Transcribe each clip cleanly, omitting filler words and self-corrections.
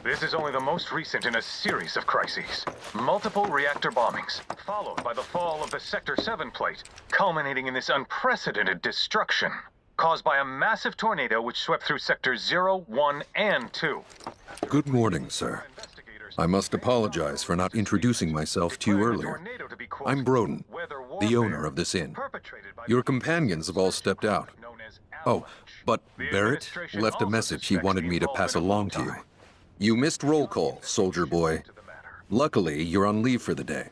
This is only the most recent in a series of crises. Multiple reactor bombings, followed by the fall of the Sector 7 plate, culminating in this unprecedented destruction, caused by a massive tornado which swept through Sectors 0, 1, and 2. Good morning, sir. I must apologize for not introducing myself to you earlier. I'm Broden, the owner of this inn. Your companions have all stepped out. Oh, but Barrett left a message he wanted me to pass along to you. You missed roll call, soldier boy. Luckily, you're on leave for the day.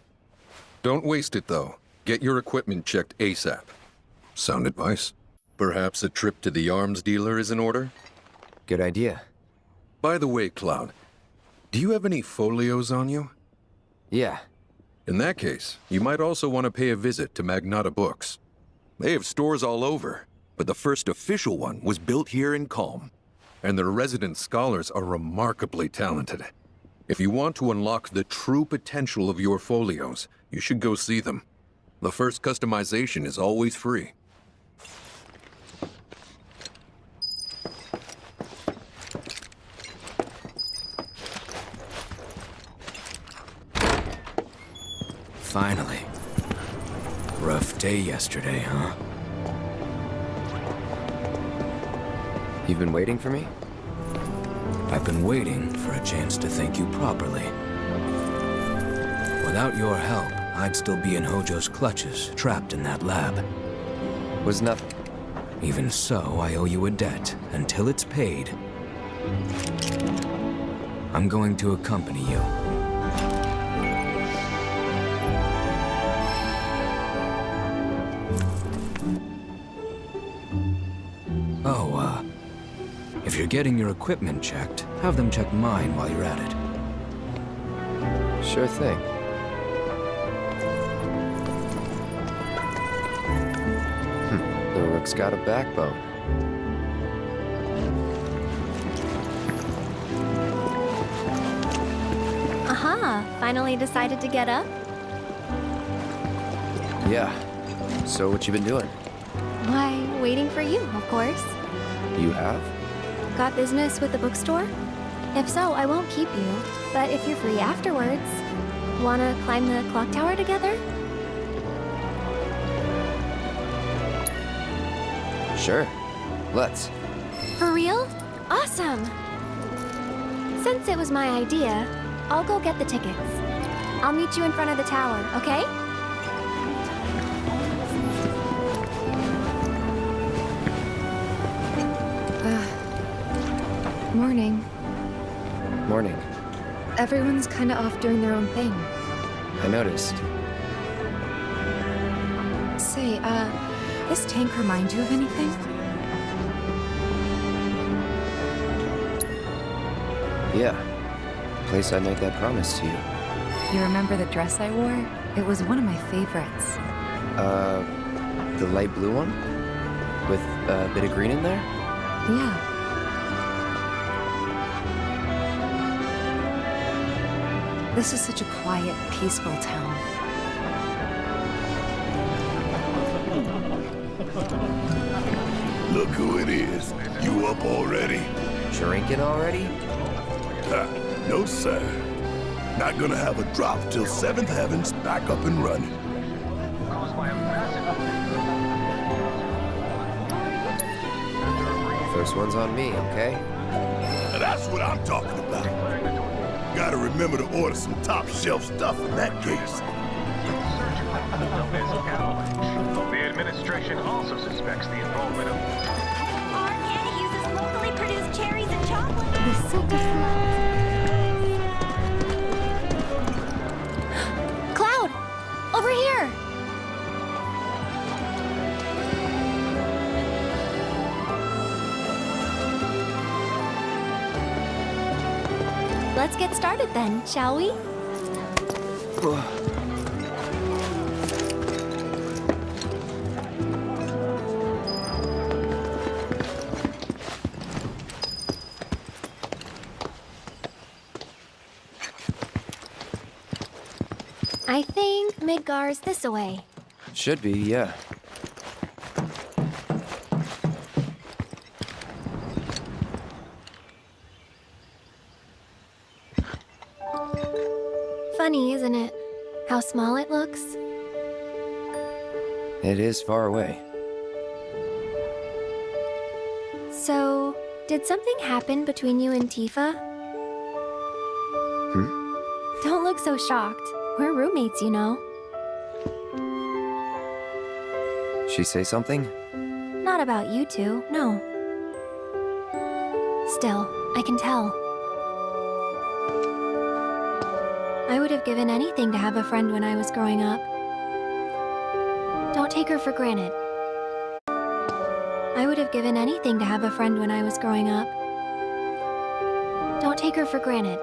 Don't waste it, though. Get your equipment checked ASAP. Sound advice? Perhaps a trip to the arms dealer is in order? Good idea. By the way, Cloud, do you have any folios on you? Yeah. In that case, you might also want to pay a visit to Magnata Books. They have stores all over, but the first official one was built here in Calm, and their resident scholars are remarkably talented. If you want to unlock the true potential of your folios, you should go see them. The first customization is always free. Finally. Rough day yesterday, huh? You've been waiting for me? I've been waiting for a chance to thank you properly. Without your help, I'd still be in Hojo's clutches, trapped in that lab. Was nothing. Even so, I owe you a debt until it's paid. I'm going to accompany you. If you're getting your equipment checked, have them check mine while you're at it. Sure thing. The Rook's got a backbone. Aha! Finally decided to get up? Yeah. So what you been doing? Why, waiting for you, of course. You have? Got business with the bookstore? If so, I won't keep you. But if you're free afterwards, wanna climb the clock tower together? Sure. Let's. For real? Awesome! Since it was my idea, I'll go get the tickets. I'll meet you in front of the tower, okay? Morning. Morning. Everyone's kinda off doing their own thing. I noticed. Say, this tank remind you of anything? Yeah. Place I made that promise to you. You remember the dress I wore? It was one of my favorites. The light blue one? With a bit of green in there? Yeah. This is such a quiet, peaceful town. Look who it is. You up already? Drinking already? No, sir. Not gonna have a drop till 7th Heaven's back up and running. First one's on me, okay? That's what I'm talking about. Gotta remember to order some top shelf stuff in that case. The administration also suspects the involvement of... Organic uses locally produced cherries and chocolate. The silk of Cloud! Over here! Let's get started then, shall we? I think Midgar's this away. Should be, yeah. Funny, isn't it? How small it looks? It is far away. So, did something happen between you and Tifa? Don't look so shocked. We're roommates, you know. She say something? Not about you two, no. Still, I can tell. I would have given anything to have a friend when I was growing up. Don't take her for granted. I would have given anything to have a friend when I was growing up. Don't take her for granted.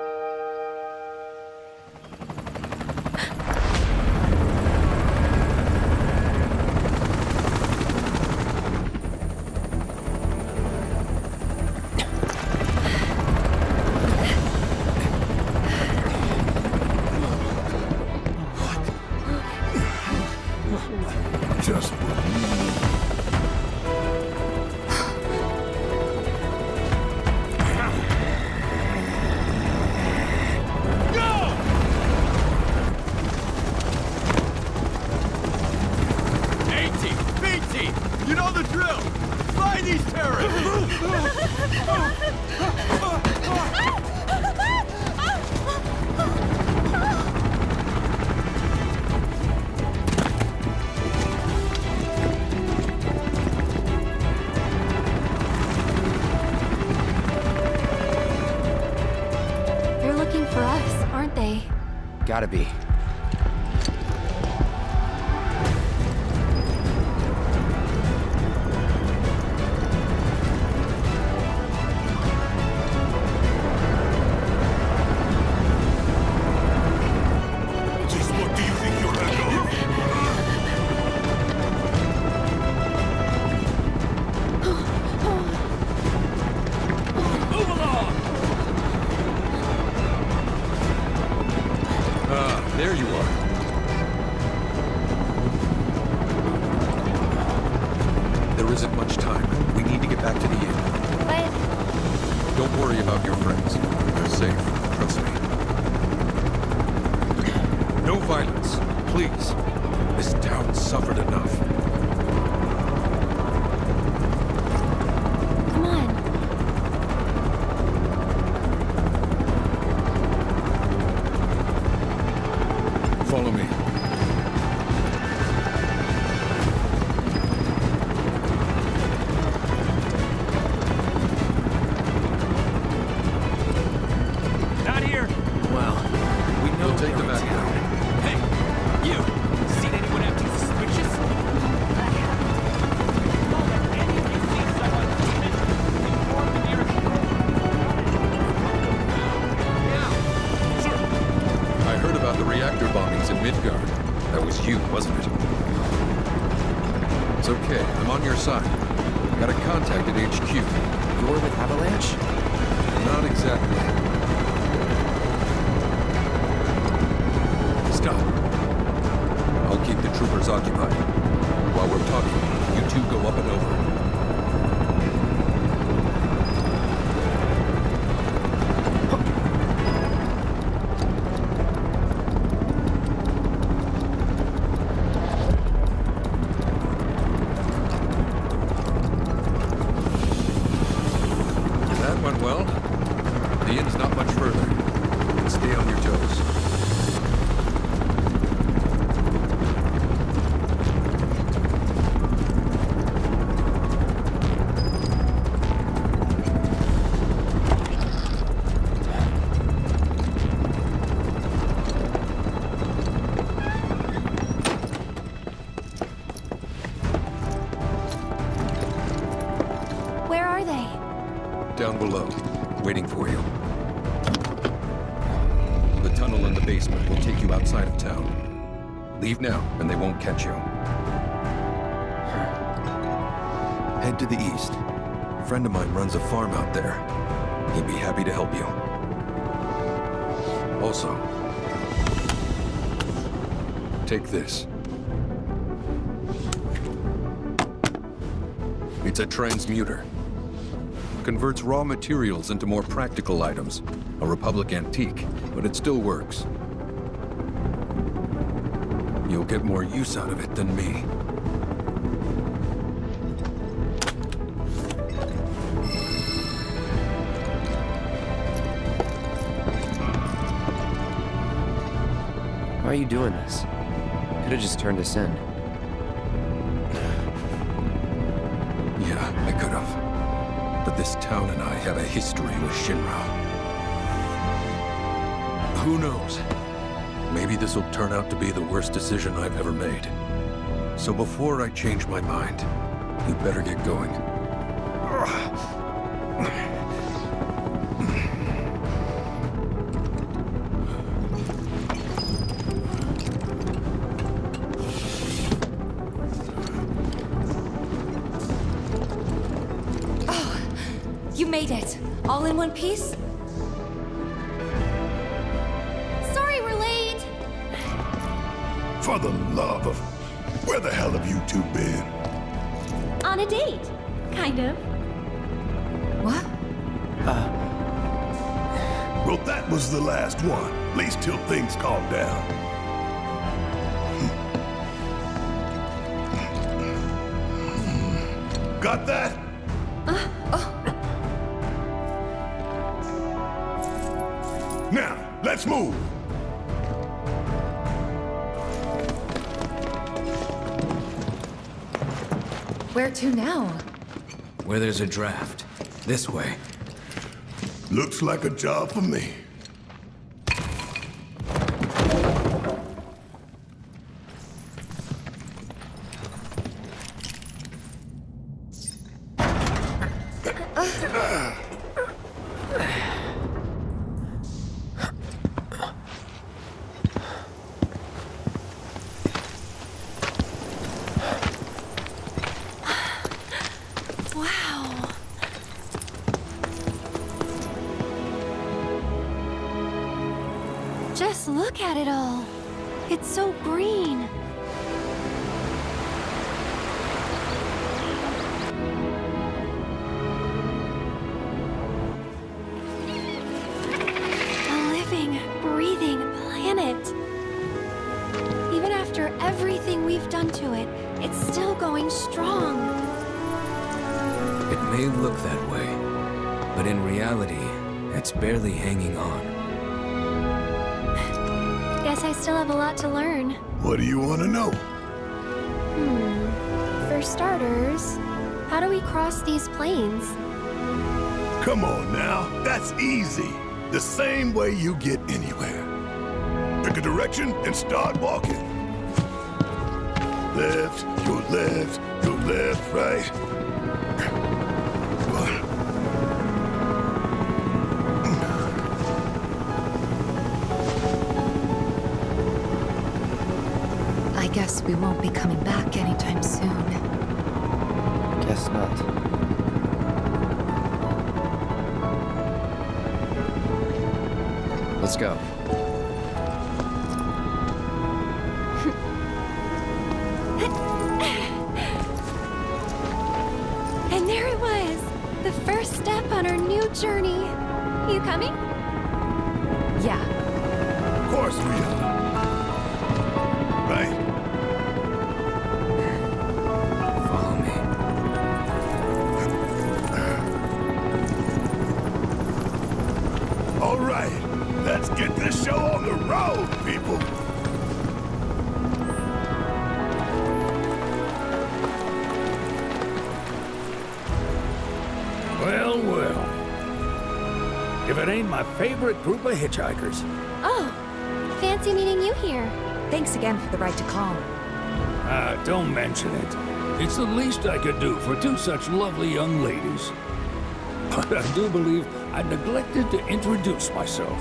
Just You know the drill! Find these terrorists! They're looking for us, aren't they? Gotta be. There you are. There isn't much time. We need to get back to the inn. But Don't worry about your friends. They're safe. Trust me. No violence, please. This town suffered enough. come on. Follow me. Not here! Well, we know We'll take they're them in back town. now. Hey, you! Seen anyone acting suspicious? I heard about the reactor bombings in Midgar. That was you, wasn't it? It's okay. I'm on your side. Got a contact at HQ. You're with Avalanche? Not exactly. Stop. I'll keep the troopers occupied. While we're talking, you two go up and over. That went well. The inn's not much further. Stay on your toes. Where are they? Down below, waiting for you. The tunnel in the basement will take you outside of town. Leave now, and they won't catch you. Head to the east. A friend of mine runs a farm out there. He'd be happy to help you. Also, take this. It's a transmuter. Converts raw materials into more practical items. A Republic antique, but it still works. You'll get more use out of it than me. Why are you doing this? Could have just turned us in. Yeah, I could have. But this town and I have a history with Shinra. Who knows? Maybe this will turn out to be the worst decision I've ever made. So before I change my mind, you better get going. You made it! All in one piece? Sorry we're late! For the love of... Where the hell have you two been? On a date. Kind of. What? Well, that was the last one. At least till things calm down. Got that? Now, let's move. Where to now? Where there's a draft. This way. Looks like a job for me. Wow. Just look at it all. It's so green. A living, breathing planet. Even after everything we've done to it, it's still going strong. It may look that way, but in reality, it's barely hanging on. Guess I still have a lot to learn. What do you want to know? For starters, how do we cross these plains? Come on now, that's easy. The same way you get anywhere. Pick a direction and start walking. Left, go left, right. I guess we won't be coming back anytime soon. Guess not. Let's go. And there it was, the first step on our new journey. You coming? Yeah. Of course we are. Right? Follow me. All right, let's get this show on the road, people. Well, well. If it ain't my favorite group of hitchhikers. Oh, fancy meeting you here. Thanks again for the ride to Calm. Ah, don't mention it. It's the least I could do for two such lovely young ladies. But I do believe I neglected to introduce myself.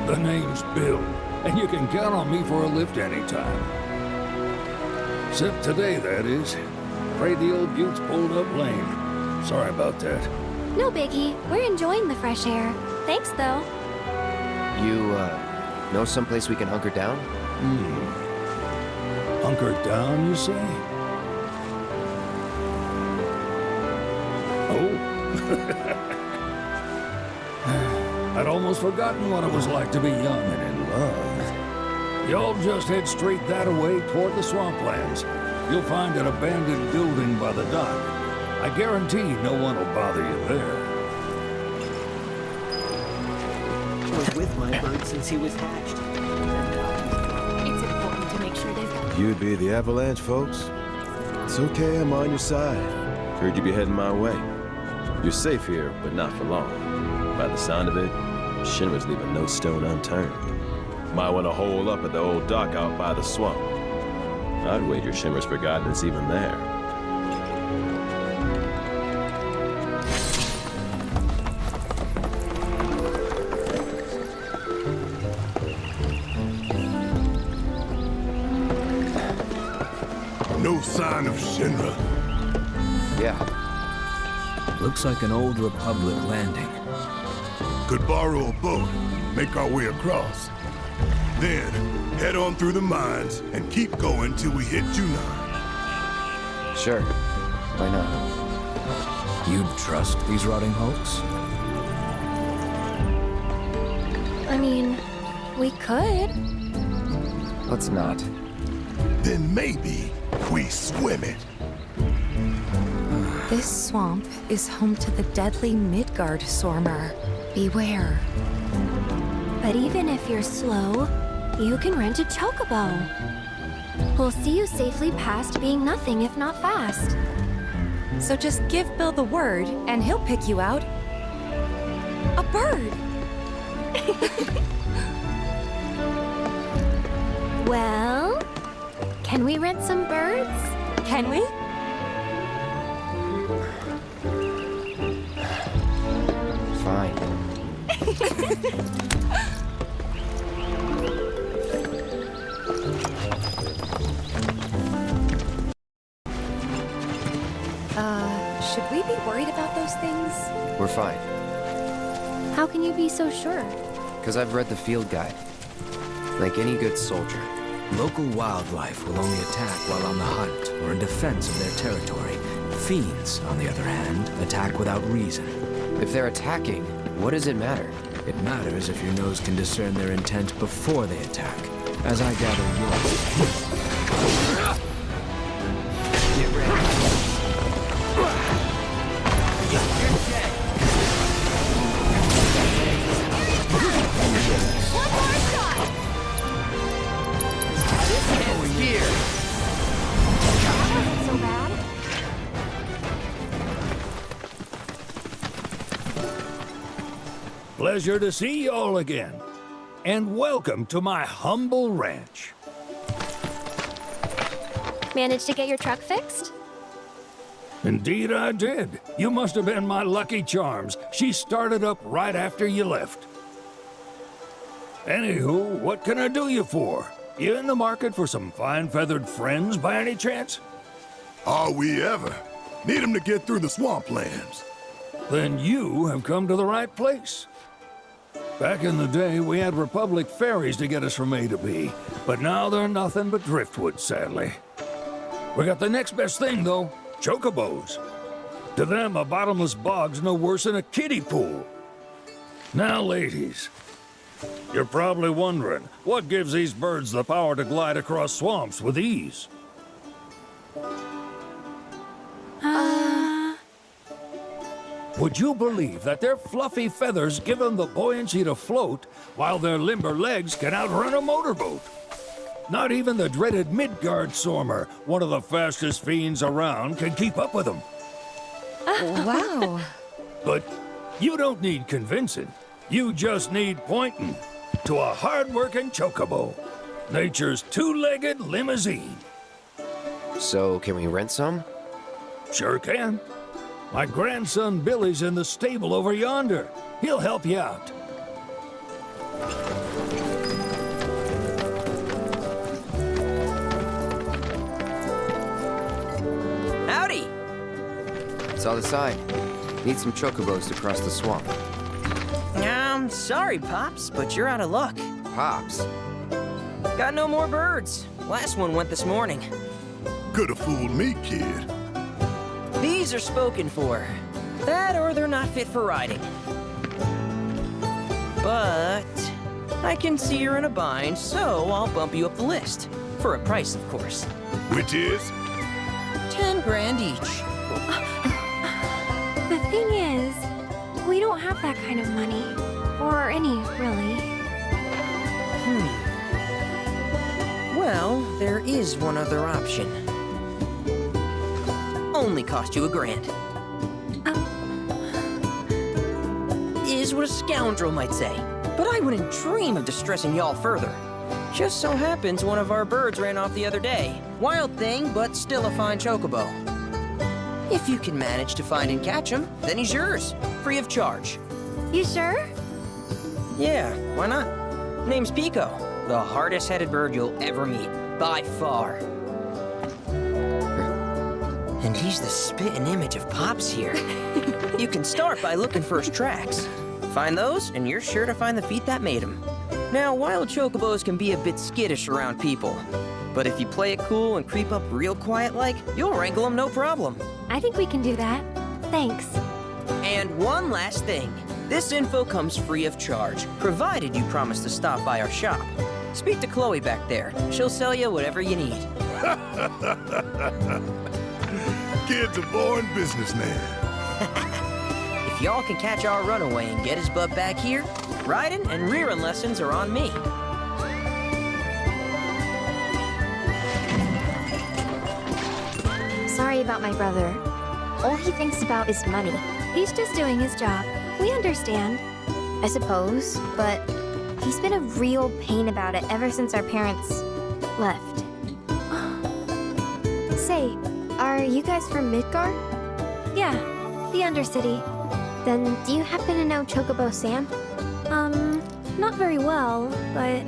The name's Bill, and you can count on me for a lift anytime. Except today, that is. Afraid the old Butte's pulled up lame. Sorry about that. No biggie, we're enjoying the fresh air. Thanks, though. You, know someplace we can hunker down? Hunker down, you say? Oh. I'd almost forgotten what it was like to be young and in love. Y'all just head straight that way toward the swamplands. You'll find an abandoned building by the dock. I guarantee no one will bother you there. Was with my bird since he was hatched. It's important to make sure they've got... You'd be the Avalanche, folks? It's okay, I'm on your side. Heard you'd be heading my way. You're safe here, but not for long. By the sound of it, Shinra's leaving no stone unturned. Might want to hole up at the old dock out by the swamp. I'd wager Shinra's forgotten it's even there. No sign of Shinra. Yeah. Looks like an old Republic landing. Could borrow a boat, make our way across. Then, head on through the mines and keep going till we hit Junon. Sure. Why not? You'd trust these rotting hulks? I mean, we could. Let's not. Then maybe we swim it. This swamp is home to the deadly Midgar Sormer. Beware. But even if you're slow, you can rent a chocobo. We'll see you safely past being nothing if not fast. So just give Bill the word, and he'll pick you out. A bird! Well, can we rent some birds? Can we? Fine. Should we be worried about those things? We're fine. How can you be so sure? Because I've read the field guide. Like any good soldier. Local wildlife will only attack while on the hunt or in defense of their territory. Fiends, on the other hand, attack without reason. If they're attacking, what does it matter? It matters if your nose can discern their intent before they attack, as I gather yours. Get ready. You're dead. One more shot! Over here. That wasn't so bad. Pleasure to see y'all again. And welcome to my humble ranch. Managed to get your truck fixed? Indeed I did. You must have been my lucky charms. She started up right after you left. Anywho, what can I do you for? You in the market for some fine feathered friends by any chance? Are we ever? Need them to get through the swamplands. Then you have come to the right place. Back in the day, we had Republic ferries to get us from A to B, but now they're nothing but driftwood, sadly. We got the next best thing, though, chocobos. To them, a bottomless bog's no worse than a kiddie pool. Now, ladies, you're probably wondering, what gives these birds the power to glide across swamps with ease? Would you believe that their fluffy feathers give them the buoyancy to float, while their limber legs can outrun a motorboat? Not even the dreaded Midgar Sormer, one of the fastest fiends around, can keep up with them. Wow. But you don't need convincing. You just need pointing to a hard-working chocobo. Nature's two-legged limousine. So, can we rent some? Sure can. My grandson Billy's in the stable over yonder. He'll help you out. Howdy! Saw the sign. Need some chocobos to cross the swamp. Sorry, Pops, but you're out of luck. Pops? Got no more birds. Last one went this morning. Could have fooled me, kid. These are spoken for. That or they're not fit for riding. But I can see you're in a bind, so I'll bump you up the list. For a price, of course. Which is? 10 grand each. The thing is, we don't have that kind of money. Or any, really. Well, there is one other option. Only cost you $1,000. Is what a scoundrel might say. But I wouldn't dream of distressing y'all further. Just so happens one of our birds ran off the other day. Wild thing, but still a fine chocobo. If you can manage to find and catch him, then he's yours, free of charge. You sure? Yeah, why not? Name's Pico, the hardest-headed bird you'll ever meet, by far. And he's the spitting image of Pops here. You can start by looking for his tracks. Find those, and you're sure to find the feet that made him. Now, wild chocobos can be a bit skittish around people. But if you play it cool and creep up real quiet-like, you'll wrangle them no problem. I think we can do that. Thanks. And one last thing. This info comes free of charge, provided you promise to stop by our shop. Speak to Chloe back there. She'll sell you whatever you need. Kid's a born businessman. If y'all can catch our runaway and get his butt back here, riding and rearing lessons are on me. Sorry about my brother. All he thinks about is money. He's just doing his job. We understand. I suppose, but he's been a real pain about it ever since our parents left. Say, are you guys from Midgar? Yeah, the Undercity. Then do you happen to know Chocobo Sam? Not very well, but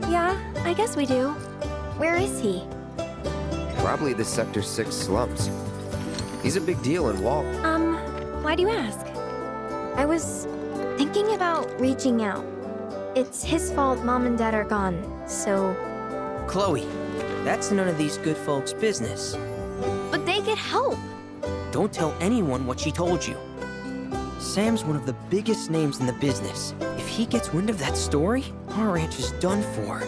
yeah, I guess we do. Where is he? Probably the Sector 6 slums. He's a big deal in Wall. Why do you ask? I was thinking about reaching out. It's his fault Mom and Dad are gone, so... Chloe, that's none of these good folks' business. But they get help. Don't tell anyone what she told you. Sam's one of the biggest names in the business. If he gets wind of that story, our ranch is done for.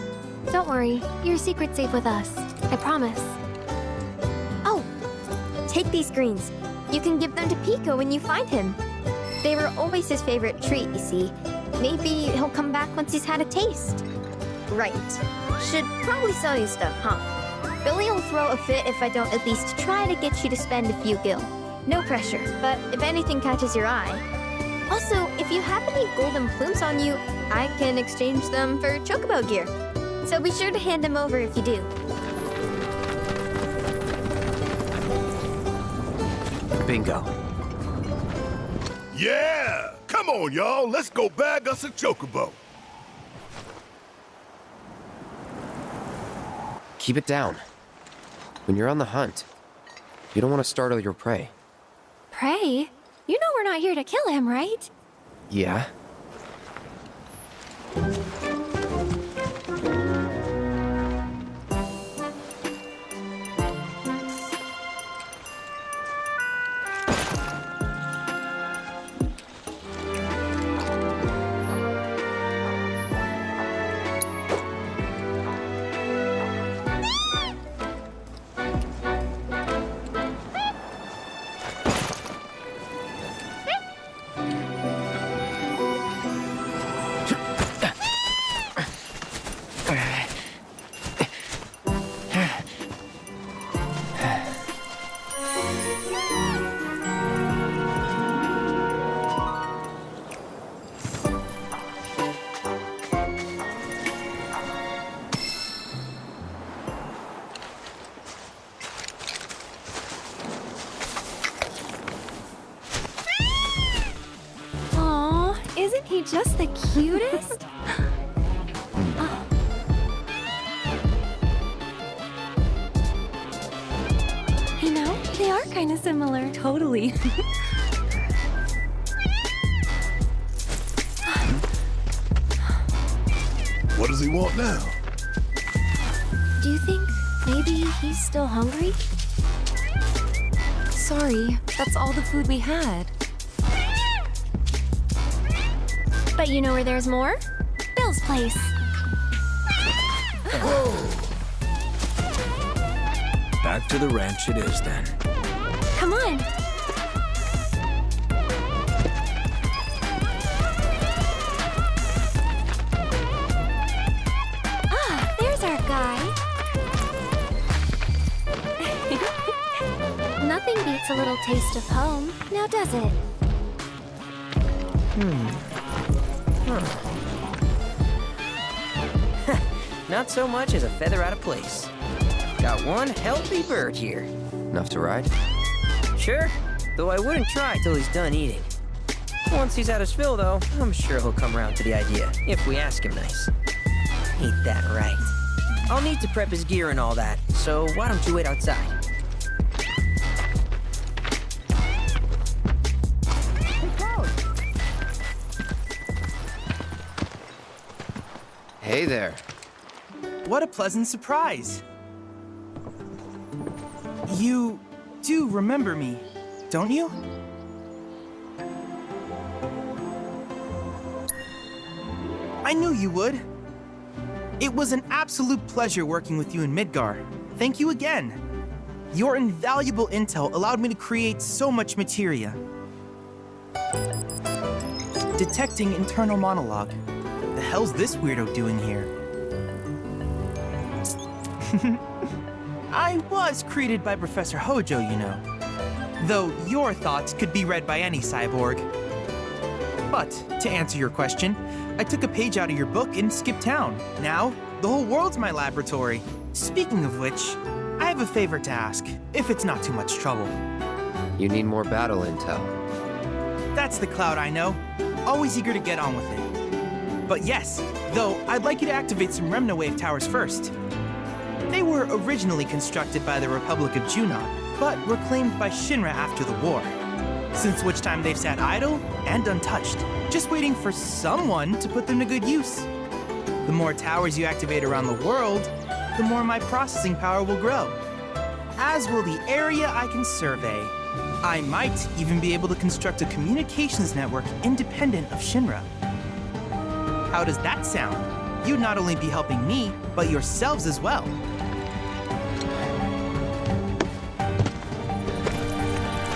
Don't worry, your secret's safe with us. I promise. Oh, take these greens. You can give them to Pico when you find him. They were always his favorite treat, you see. Maybe he'll come back once he's had a taste. Right. Should probably sell you stuff, huh? Billy will throw a fit if I don't at least try to get you to spend a few gil. No pressure, but if anything catches your eye. Also, if you have any golden plumes on you, I can exchange them for chocobo gear. So be sure to hand them over if you do. Bingo. Yeah! Come on, y'all. Let's go bag us a chocobo. Keep it down. When you're on the hunt, you don't want to startle your prey. Prey? You know we're not here to kill him, right? Yeah? Isn't he just the cutest? You know, they are kind of similar. Totally. What does he want now? Do you think maybe he's still hungry? Sorry, that's all the food we had. But you know where there's more? Bill's place. Back to the ranch it is then. Come on. Ah, there's our guy. Nothing beats a little taste of home, now does it? Not so much as a feather out of place. Got one healthy bird here. Enough to ride? Sure, though I wouldn't try till he's done eating. Once he's had his fill, though, I'm sure he'll come around to the idea, if we ask him nice. Ain't that right? I'll need to prep his gear and all that, so why don't you wait outside? Hey there. What a pleasant surprise. You do remember me, don't you? I knew you would. It was an absolute pleasure working with you in Midgar. Thank you again. Your invaluable intel allowed me to create so much materia. Detecting internal monologue. The hell's this weirdo doing here? I was created by Professor Hojo, you know. Though your thoughts could be read by any cyborg. But, to answer your question, I took a page out of your book and skipped town. Now, the whole world's my laboratory. Speaking of which, I have a favor to ask, if it's not too much trouble. You need more battle intel. That's the Cloud I know. Always eager to get on with it. But yes, though, I'd like you to activate some Remnawave towers first. They were originally constructed by the Republic of Junon, but were claimed by Shinra after the war. Since which time they've sat idle and untouched, just waiting for someone to put them to good use. The more towers you activate around the world, the more my processing power will grow. As will the area I can survey. I might even be able to construct a communications network independent of Shinra. How does that sound? You'd not only be helping me, but yourselves as well.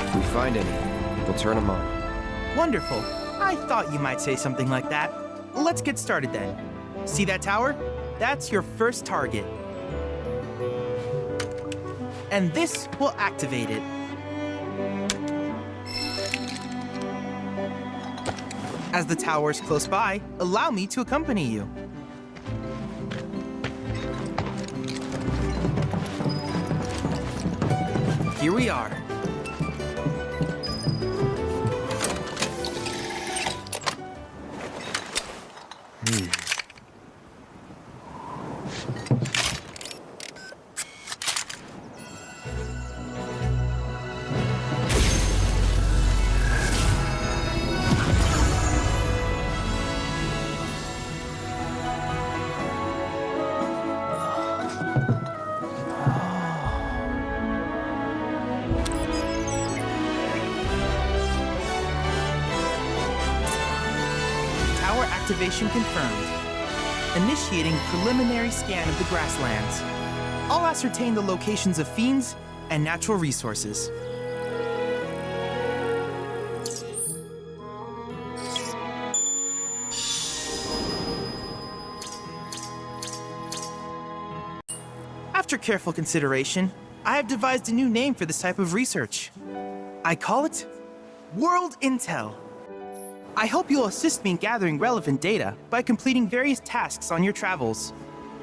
If we find any, we'll turn them on. Wonderful. I thought you might say something like that. Let's get started then. See that tower? That's your first target. And this will activate it. As the tower is close by, allow me to accompany you. Here we are. Activation confirmed. Initiating preliminary scan of the grasslands. I'll ascertain the locations of fiends and natural resources. After careful consideration, I have devised a new name for this type of research. I call it World Intel. I hope you'll assist me in gathering relevant data by completing various tasks on your travels.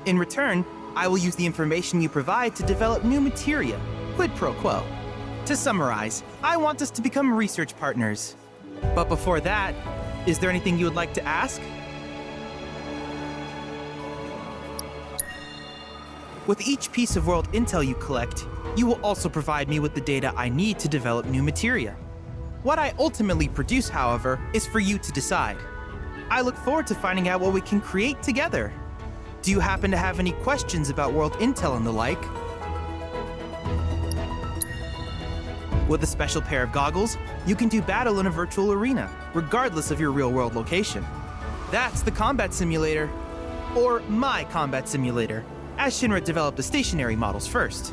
In return, I will use the information you provide to develop new materia, quid pro quo. To summarize, I want us to become research partners. But before that, is there anything you would like to ask? With each piece of world intel you collect, you will also provide me with the data I need to develop new materia. What I ultimately produce, however, is for you to decide. I look forward to finding out what we can create together. Do you happen to have any questions about world intel and the like? With a special pair of goggles, you can do battle in a virtual arena, regardless of your real-world location. That's the combat simulator. Or my combat simulator, as Shinra developed the stationary models first.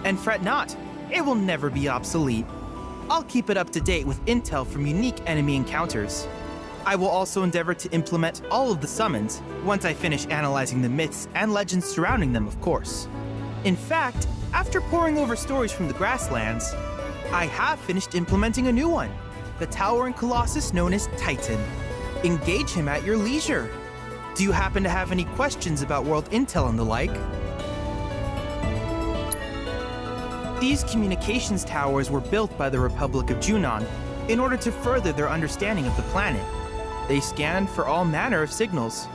And fret not, it will never be obsolete. I'll keep it up to date with intel from unique enemy encounters. I will also endeavor to implement all of the summons once I finish analyzing the myths and legends surrounding them, of course. In fact, after poring over stories from the grasslands, I have finished implementing a new one, the towering colossus known as Titan. Engage him at your leisure. Do you happen to have any questions about world intel and the like? These communications towers were built by the Republic of Junon in order to further their understanding of the planet. They scan for all manner of signals,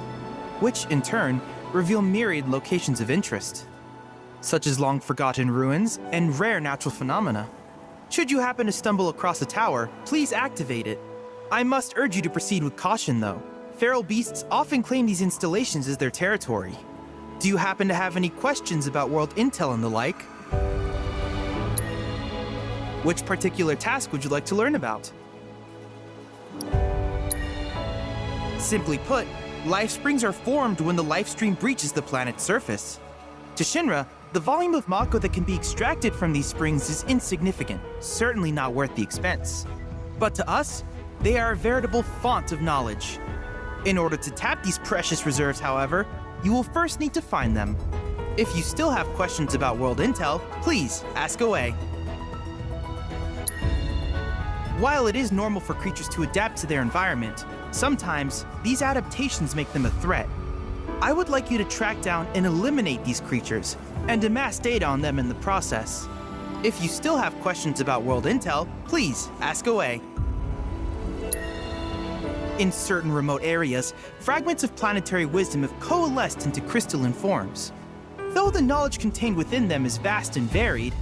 which in turn reveal myriad locations of interest, such as long-forgotten ruins and rare natural phenomena. Should you happen to stumble across a tower, please activate it. I must urge you to proceed with caution, though. Feral beasts often claim these installations as their territory. Do you happen to have any questions about world intel and the like? Which particular task would you like to learn about? Simply put, life springs are formed when the life stream breaches the planet's surface. To Shinra, the volume of Mako that can be extracted from these springs is insignificant, certainly not worth the expense. But to us, they are a veritable font of knowledge. In order to tap these precious reserves, however, you will first need to find them. If you still have questions about world intel, please ask away. While it is normal for creatures to adapt to their environment, sometimes these adaptations make them a threat. I would like you to track down and eliminate these creatures, and amass data on them in the process. If you still have questions about world intel, please ask away. In certain remote areas, fragments of planetary wisdom have coalesced into crystalline forms. Though the knowledge contained within them is vast and varied,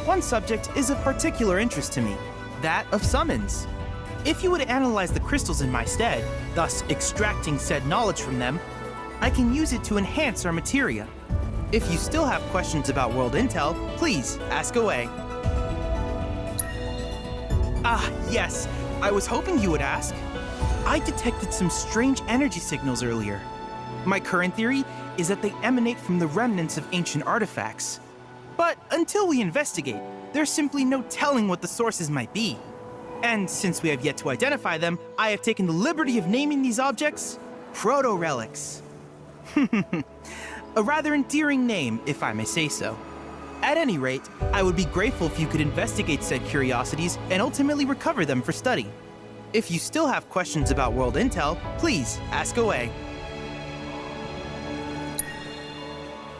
one subject is of particular interest to me, that of summons. If you would analyze the crystals in my stead, thus extracting said knowledge from them, I can use it to enhance our materia. If you still have questions about world intel, please ask away. Ah, yes, I was hoping you would ask. I detected some strange energy signals earlier. My current theory is that they emanate from the remnants of ancient artifacts. But until we investigate, there's simply no telling what the sources might be. And since we have yet to identify them, I have taken the liberty of naming these objects proto-relics. A rather endearing name, if I may say so. At any rate, I would be grateful if you could investigate said curiosities and ultimately recover them for study. If you still have questions about world intel, please ask away.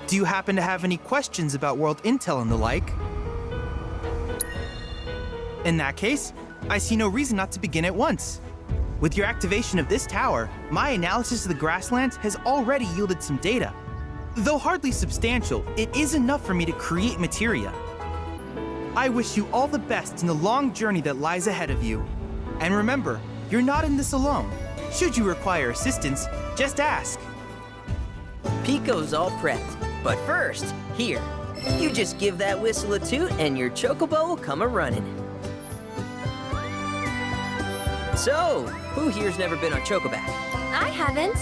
Do you happen to have any questions about world intel and the like? In that case, I see no reason not to begin at once. With your activation of this tower, my analysis of the grasslands has already yielded some data. Though hardly substantial, it is enough for me to create materia. I wish you all the best in the long journey that lies ahead of you. And remember, you're not in this alone. Should you require assistance, just ask. Pico's all prepped. But first, here, you just give that whistle a toot and your chocobo will come a-running. So, who here's never been on Chocoback? I haven't.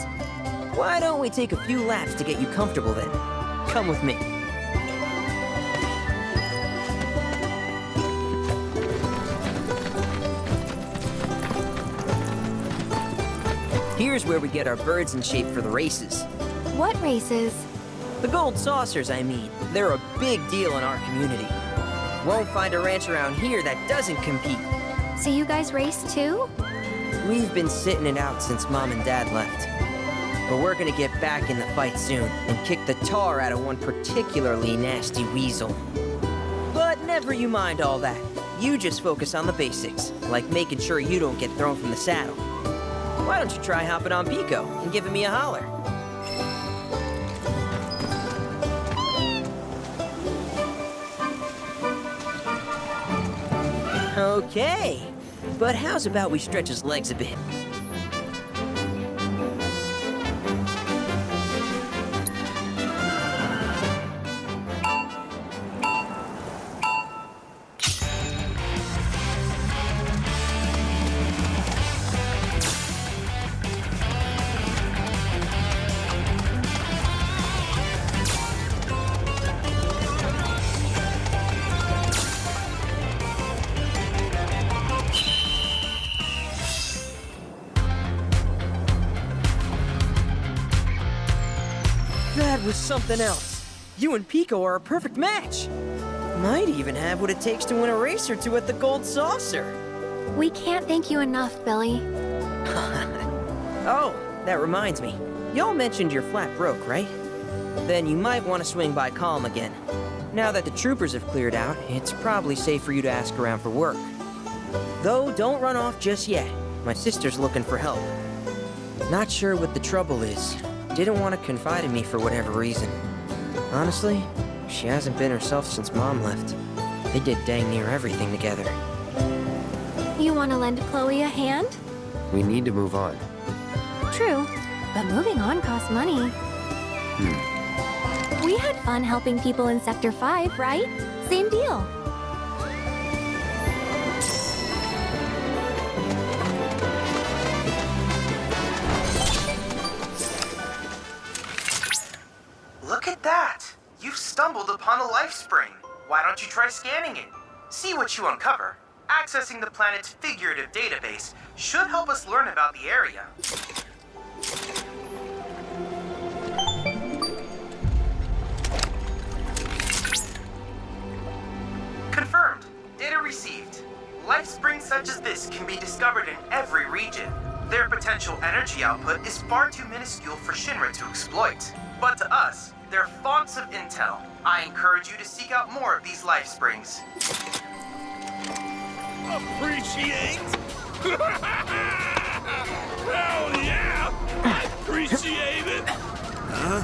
Why don't we take a few laps to get you comfortable then? Come with me. Here's where we get our birds in shape for the races. What races? The gold saucers, I mean. They're a big deal in our community. Won't find a ranch around here that doesn't compete. So you guys race too? We've been sitting it out since Mom and Dad left. But we're gonna get back in the fight soon and kick the tar out of one particularly nasty weasel. But never you mind all that. You just focus on the basics, like making sure you don't get thrown from the saddle. Why don't you try hopping on Pico and giving me a holler? Okay, but how's about we stretch his legs a bit? That was something else. You and Pico are a perfect match. Might even have what it takes to win a race or two at the Gold Saucer. We can't thank you enough, Billy. Oh, that reminds me. Y'all mentioned you're flat broke, right? Then you might want to swing by Calm again. Now that the troopers have cleared out, it's probably safe for you to ask around for work. Though, don't run off just yet. My sister's looking for help. Not sure what the trouble is. Didn't want to confide in me for whatever reason. Honestly, she hasn't been herself since Mom left. They did dang near everything together. You want to lend Chloe a hand? We need to move on. True, but moving on costs money. We had fun helping people in Sector 5, right? Same deal. Look at that! You've stumbled upon a life spring. Why don't you try scanning it? See what you uncover. Accessing the planet's figurative database should help us learn about the area. Confirmed. Data received. Life springs such as this can be discovered in every region. Their potential energy output is far too minuscule for Shinra to exploit. But to us, they're fonts of intel. I encourage you to seek out more of these life springs. Appreciate? Hell yeah! I appreciate it! Huh?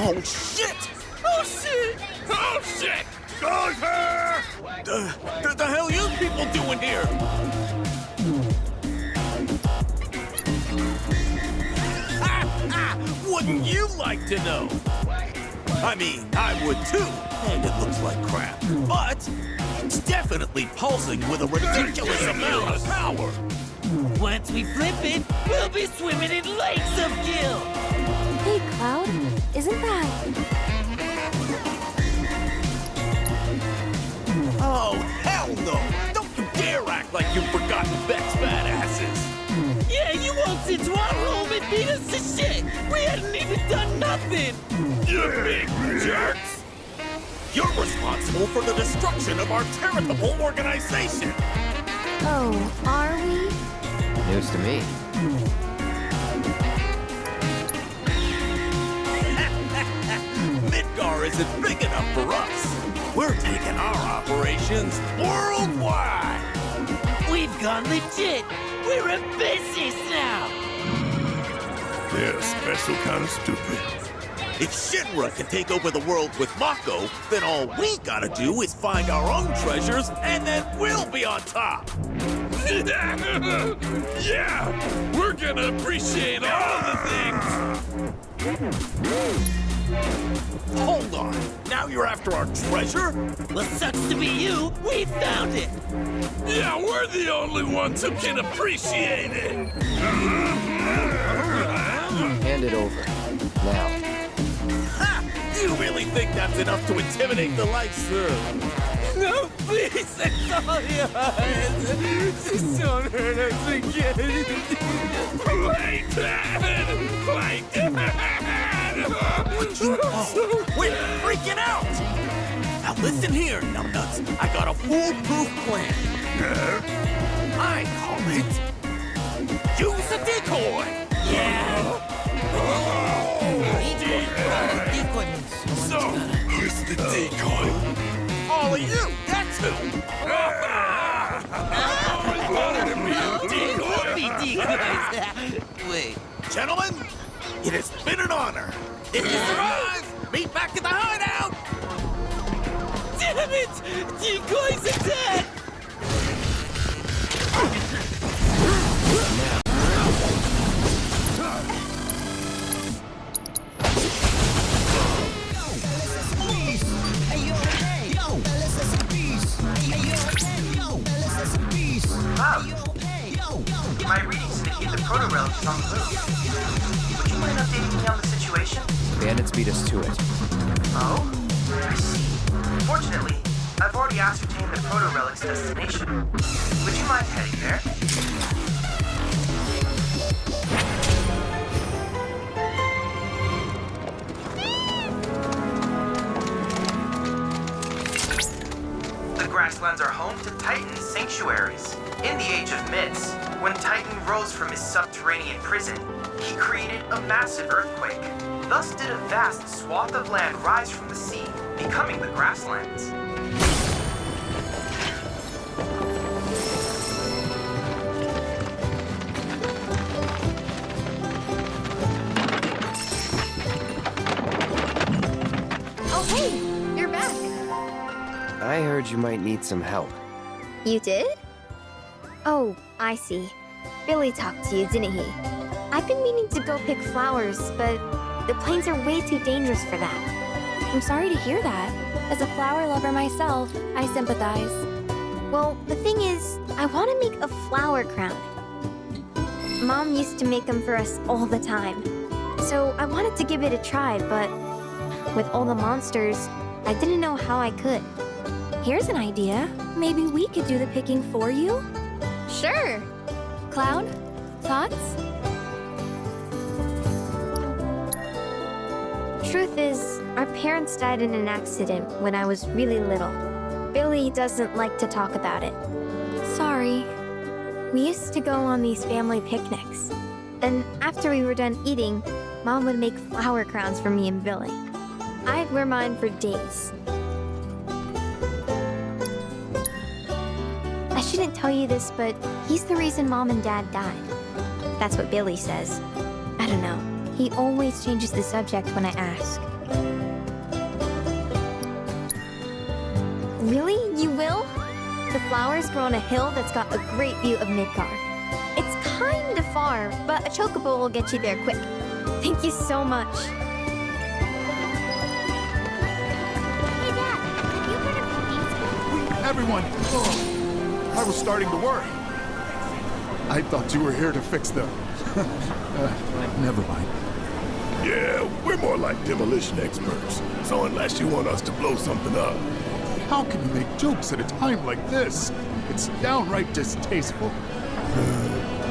Oh shit! Oh shit! Oh shit! Gopher! The hell you people doing here? Wouldn't you like to know? I mean, I would too, and it looks like crap. But it's definitely pulsing with a ridiculous amount of power. Once we flip it, we'll be swimming in lakes of gil. Hey, Cloud, isn't that... Oh, hell no! Don't you dare act like you've forgotten Beck's badasses! Yeah, you waltzed into our room and beat us to shit! We hadn't even done nothing! You big jerks! You're responsible for the destruction of our charitable organization! Oh, are we? News to me. Midgar isn't big enough for us! We're taking our operations worldwide! We've gone legit! We're a business now! They're a special kind of stupid. If Shinra can take over the world with Mako, then all we gotta do is find our own treasures, and then we'll be on top! Yeah! We're gonna appreciate all the things! Hold on! Now you're after our treasure? Well, sucks to be you! We found it! Yeah, we're the only ones who can appreciate it! Hand it over. Now. Ha! You really think that's enough to intimidate the likes of... No, please, it's all yours! Just don't hurt us again! Play dead! Play dead! We're freaking out! Now listen here, numbnuts. I got a foolproof plan. I call it... Use a decoy! Yeah! So, who's the decoy? All of you, that's who! Always wanted to be a decoy! Wait. Gentlemen, it has been an honor. If you survive, meet back at the hideout! Damn it! Decoys attack! My readings indicate the proto-relic is on the move. Would you mind updating me on the situation? Bandits beat us to it. Oh? I see. Fortunately, I've already ascertained the proto-relic's destination. Would you mind heading there? sanctuaries. In the Age of Myths, when Titan rose from his subterranean prison, he created a massive earthquake. Thus did a vast swath of land rise from the sea, becoming the grasslands. Oh, hey! You're back. I heard you might need some help. You did? Oh, I see. Billy talked to you, didn't he? I've been meaning to go pick flowers, but the plains are way too dangerous for that. I'm sorry to hear that. As a flower lover myself, I sympathize. Well, the thing is, I want to make a flower crown. Mom used to make them for us all the time. So I wanted to give it a try, but with all the monsters, I didn't know how I could. Here's an idea. Maybe we could do the picking for you? Sure! Cloud? Thoughts? Truth is, our parents died in an accident when I was really little. Billy doesn't like to talk about it. Sorry. We used to go on these family picnics. And after we were done eating, Mom would make flower crowns for me and Billy. I'd wear mine for days. I shouldn't tell you this, but he's the reason Mom and Dad died. That's what Billy says. I don't know. He always changes the subject when I ask. Really? You will? The flowers grow on a hill that's got a great view of Midgar. It's kind of far, but a chocobo will get you there quick. Thank you so much. Hey, Dad, have you heard of these? Everyone! Oh, I was starting to worry. I thought you were here to fix them. Never mind. Yeah, we're more like demolition experts. So unless you want us to blow something up. How can you make jokes at a time like this? It's downright distasteful.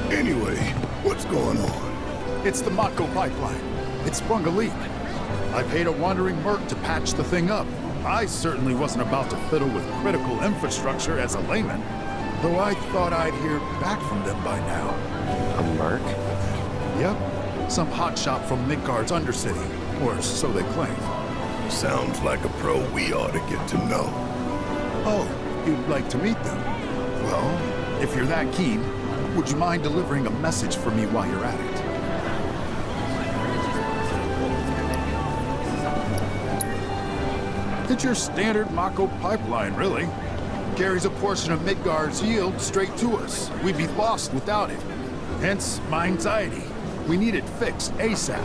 Anyway, what's going on? It's the Mako pipeline. It sprung a leak. I paid a wandering merc to patch the thing up. I certainly wasn't about to fiddle with critical infrastructure as a layman, though I thought I'd hear back from them by now. A merc? Yep. Some hotshot from Midgard's Undercity, or so they claim. Sounds like a pro we ought to get to know. Oh, you'd like to meet them? Well, if you're that keen, would you mind delivering a message for me while you're at it? It's your standard Mako pipeline, really. Carries a portion of Midgard's yield straight to us. We'd be lost without it. Hence, my anxiety. We need it fixed ASAP.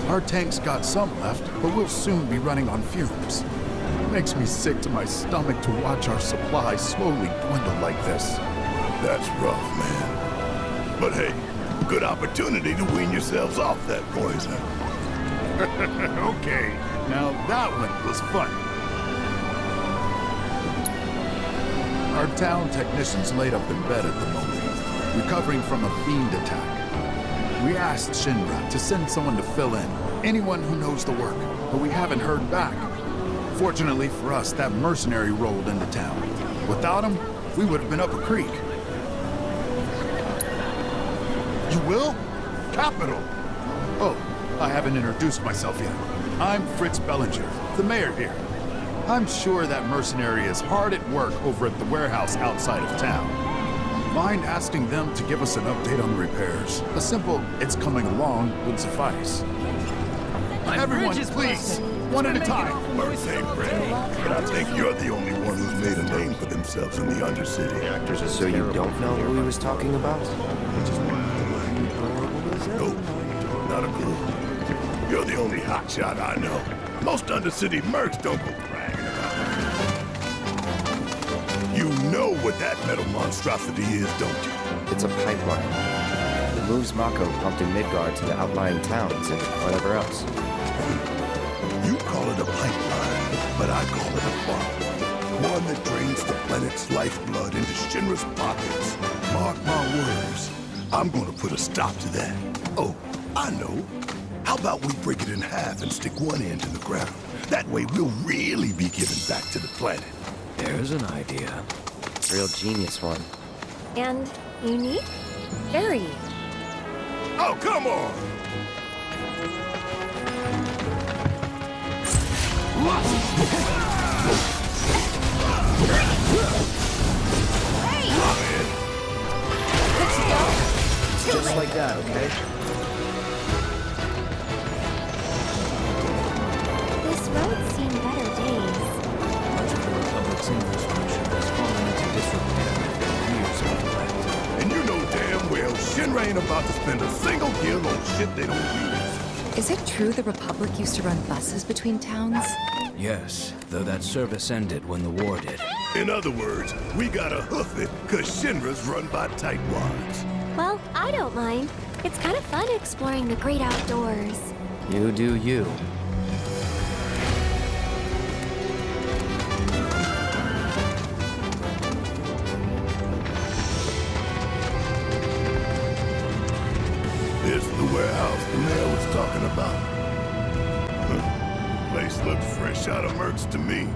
Our tank's got some left, but we'll soon be running on fumes. Makes me sick to my stomach to watch our supply slowly dwindle like this. That's rough, man. But hey, good opportunity to wean yourselves off that poison. Okay, now that one was fun. Our town technician's laid up in bed at the moment, recovering from a fiend attack. We asked Shinra to send someone to fill in, anyone who knows the work, but we haven't heard back. Fortunately for us, that mercenary rolled into town. Without him, we would have been up a creek. You will? Capital! Oh, I haven't introduced myself yet. I'm Fritz Bellinger, the mayor here. I'm sure that mercenary is hard at work over at the warehouse outside of town. Mind asking them to give us an update on the repairs? A simple, it's coming along, would suffice. Everyone, please, one at a time. Birthday bread. But I think you're the only one who's made a name for themselves in the Undercity. So you don't know who he was talking about? Nope, not a clue. You're the only hotshot I know. Most Undercity mercs don't go bragging about it. You know what that metal monstrosity is, don't you? It's a pipeline. It moves Mako pumped in Midgar to the outlying towns and whatever else. You call it a pipeline, but I call it a funnel. One that drains the planet's lifeblood into Shinra's pockets. Mark my words. I'm gonna put a stop to that. Oh, I know. How about we break it in half and stick one end in the ground? That way we'll really be giving back to the planet. There's an idea. Real genius one. And unique? Very. Oh, come on! Just like that, okay? This road's seen better days. Much of the Republic's infrastructure has fallen into disrepair after years of neglect. And you know damn well Shinra ain't about to spend a single gil on shit they don't use. Is it true the Republic used to run buses between towns? Yes, though that service ended when the war did. In other words, we gotta hoof it, cause Shinra's run by tightwads. Well, I don't mind. It's kind of fun exploring the great outdoors. You do you. This is the warehouse the mayor was talking about. Place looks fresh out of Mercs to me.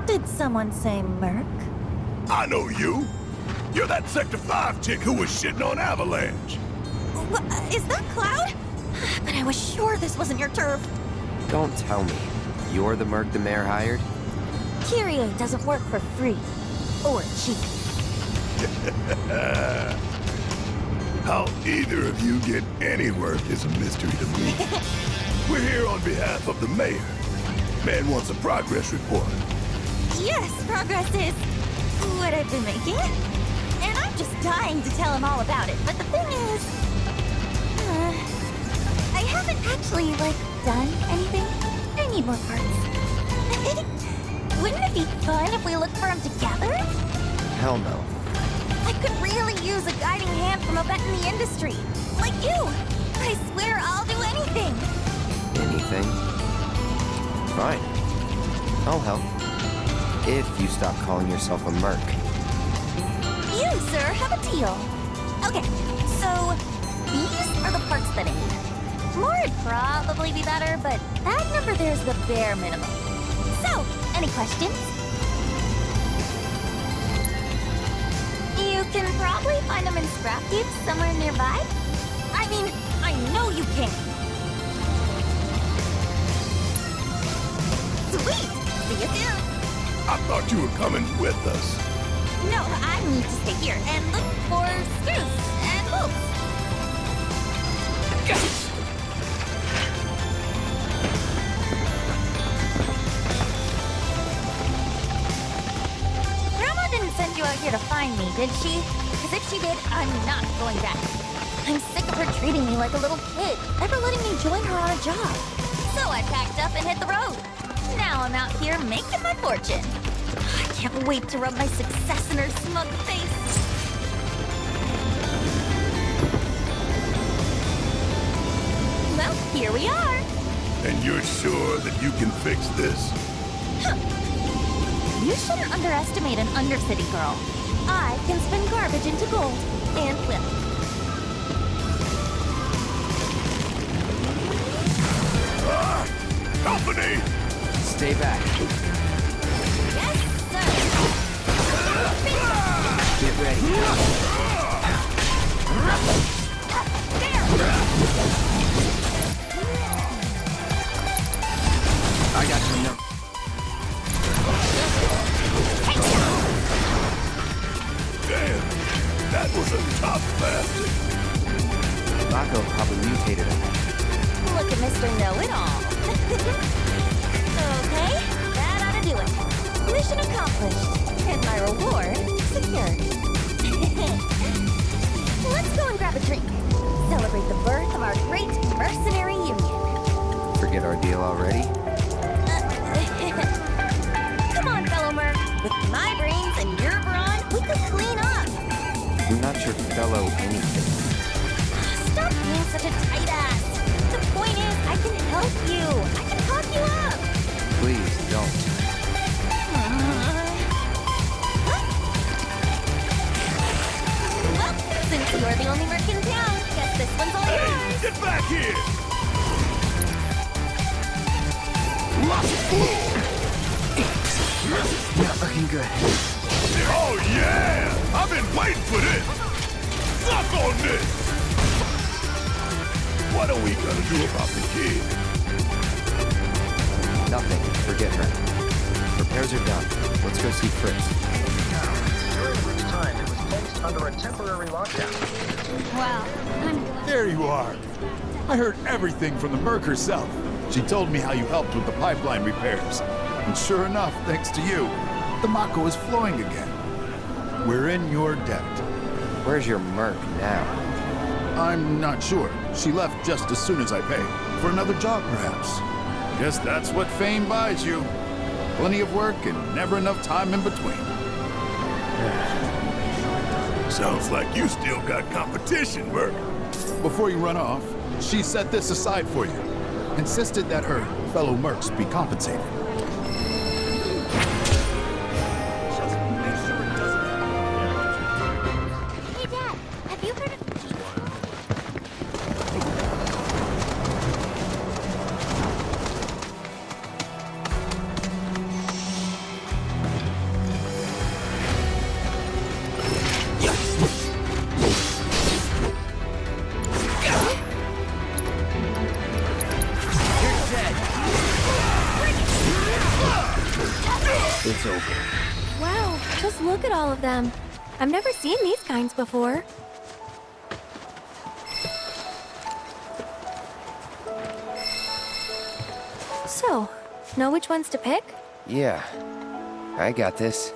Did someone say Merc? I know you. You're that Sector 5 chick who was shitting on Avalanche. What, is that Cloud? But I was sure this wasn't your turf. Don't tell me. You're the merc the mayor hired? Kyrie doesn't work for free. Or cheap. How either of you get any work is a mystery to me. We're here on behalf of the mayor. Man wants a progress report. Yes, progress is what I've been making. And I'm just dying to tell him all about it. But the thing is, I haven't actually, done anything. I need more parts. Wouldn't it be fun if we looked for them together? Hell no. I could really use a guiding hand from a vet in the industry. Like you. I swear I'll do anything. Anything? Fine. I'll help. If you stop calling yourself a merc. You, sir, have a deal. Okay, so these are the parts that I need. More would probably be better, but that number there's the bare minimum. So, any questions? You can probably find them in scrap heaps somewhere nearby. I mean, I know you can. Sweet! See you soon! I thought you were coming with us. No, I need to stay here and look for screws and bolts. Grandma didn't send you out here to find me, did she? Because if she did, I'm not going back. I'm sick of her treating me like a little kid, never letting me join her on a job. So I packed up and hit the road. Now I'm out here making my fortune. I can't wait to rub my success in her smug face. Well, here we are. And you're sure that you can fix this? Huh. You shouldn't underestimate an Undercity girl. I can spin garbage into gold, and will. Company! Stay back. Yes, sir. Get ready. I got you. No. Damn, that was a tough bastard. Mako probably mutated him. Look at Mr. Know-It-All. Okay, that ought to do it. Mission accomplished, and my reward secured. Let's go and grab a drink. Celebrate the birth of our great mercenary union. Forget our deal already? Come on, fellow merc. With my brains and your brawn, we could clean up. I'm not your fellow anything. Stop being such a tight ass. The point is, I can help you. I can talk you up. Please don't. Well, since you're the only merc in town, guess this one's all yours. Hey, get back here! Not looking good. Oh, yeah! I've been waiting for this! Suck on this! What are we gonna do about the kid? Nothing. Forget her. Repairs are done. Let's go see Fritz. During which time it was placed under a temporary lockdown. Well, I'm glad. There you are. I heard everything from the Merc herself. She told me how you helped with the pipeline repairs. And sure enough, thanks to you, the Mako is flowing again. We're in your debt. Where's your Merc now? I'm not sure. She left just as soon as I paid. For another job, perhaps. Guess that's what fame buys you. Plenty of work and never enough time in between. Sounds like you still got competition, Merc. Before you run off, she set this aside for you. Insisted that her fellow Mercs be compensated. Hey, Dad, have you heard of... It's over. Wow, just look at all of them. I've never seen these kinds before. So, know which ones to pick? Yeah. I got this.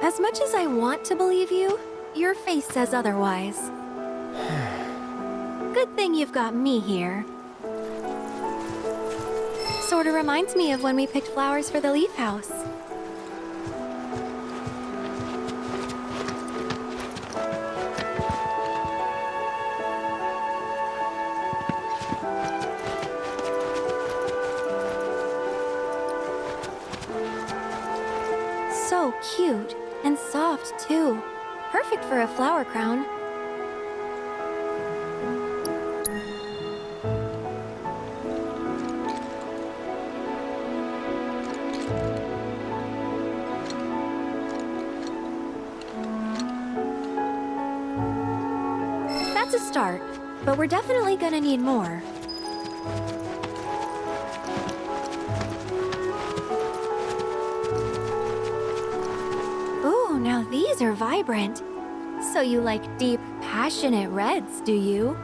As much as I want to believe you, your face says otherwise. Good thing you've got me here. Sorta reminds me of when we picked flowers for the leaf house. So cute and soft too. Perfect for a flower crown. That's a start, but we're definitely gonna need more. Ooh, now these are vibrant. So you like deep, passionate reds, do you?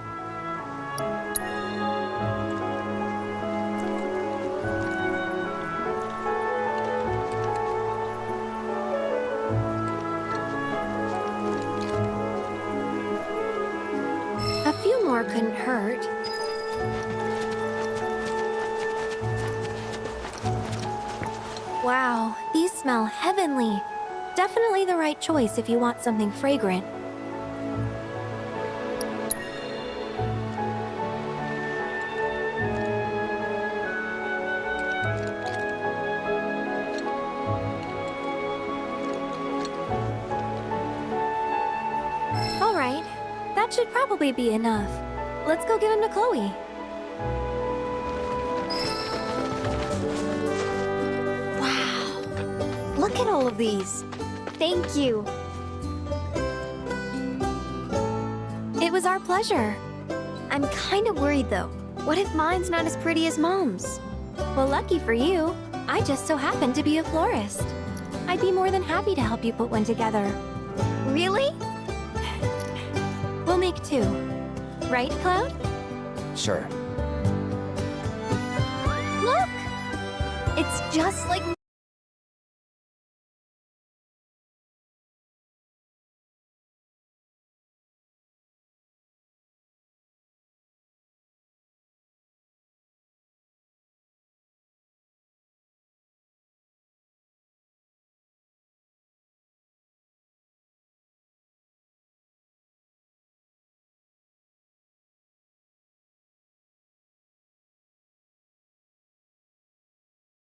A few more couldn't hurt. Wow, these smell heavenly. Definitely the right choice if you want something fragrant. All right, that should probably be enough. Let's go give him to Chloe. Wow, look at all of these. Thank you. It was our pleasure. I'm kind of worried though. What if mine's not as pretty as Mom's? Well, lucky for you, I just so happen to be a florist. I'd be more than happy to help you put one together. Really? We'll make two. Right, Cloud? Sure. Look! It's just like...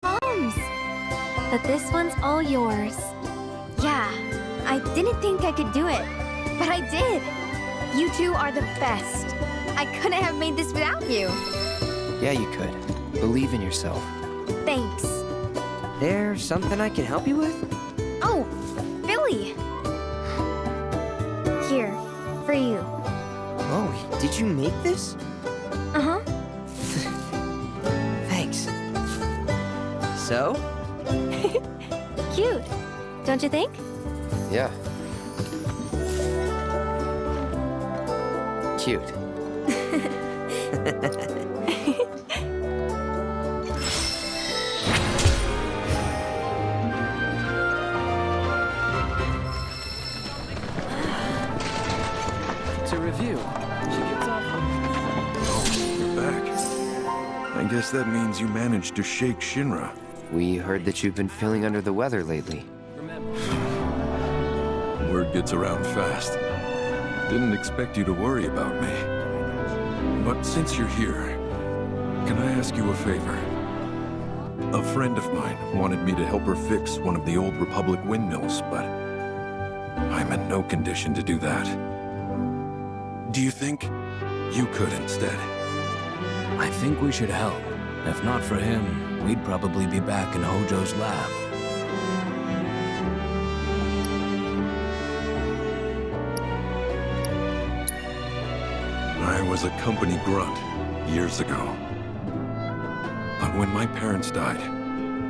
Mom's! But this one's all yours. Yeah, I didn't think I could do it, but I did. You two are the best. I couldn't have made this without you. Yeah, you could. Believe in yourself. Thanks. There's something I can help you with? Oh, Billy! Here, for you. Oh, did you make this? Uh-huh. Thanks. So? Cute, don't you think? Yeah. Cute. To review, she gets off. Oh, you're back. I guess that means you managed to shake Shinra. We heard that you've been feeling under the weather lately. Word gets around fast. Didn't expect you to worry about me. But since you're here, can I ask you a favor? A friend of mine wanted me to help her fix one of the old Republic windmills, but I'm in no condition to do that. Do you think you could instead? I think we should help. If not for him, we'd probably be back in Hojo's lab. I was a company grunt years ago. But when my parents died,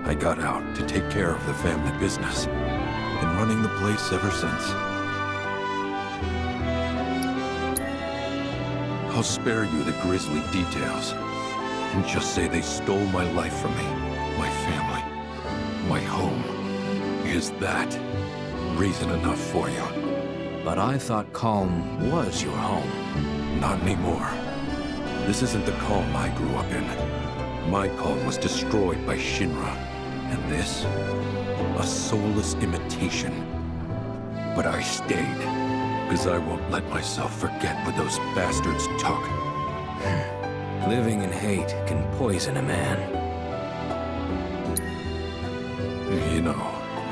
I got out to take care of the family business. Been running the place ever since. I'll spare you the grisly details and just say they stole my life from me, my family, my home. Is that reason enough for you? But I thought Calm was your home. Not anymore. This isn't the Calm I grew up in. My Calm was destroyed by Shinra, and this, a soulless imitation. But I stayed, because I won't let myself forget what those bastards took. Living in hate can poison a man. You know,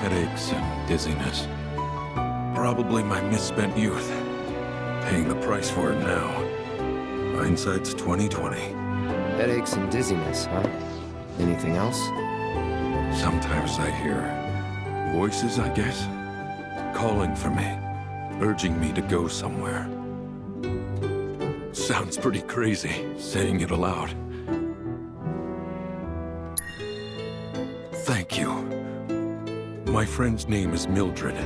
headaches and dizziness. Probably my misspent youth. Paying the price for it now. Hindsight's 20/20. Headaches and dizziness, huh? Anything else? Sometimes I hear voices, I guess, calling for me, urging me to go somewhere. Sounds pretty crazy, saying it aloud. Thank you. My friend's name is Mildred.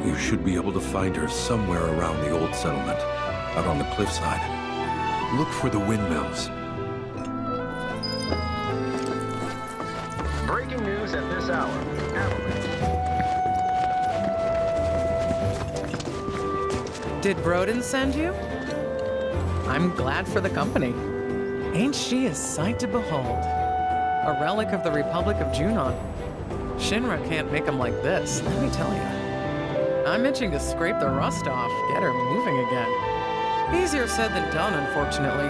You should be able to find her somewhere around the old settlement, out on the cliffside. Look for the windmills. Breaking news at this hour. Did Broden send you? I'm glad for the company. Ain't she a sight to behold? A relic of the Republic of Junon. Shinra can't make them like this, let me tell you. I'm itching to scrape the rust off, get her moving again. Easier said than done, unfortunately.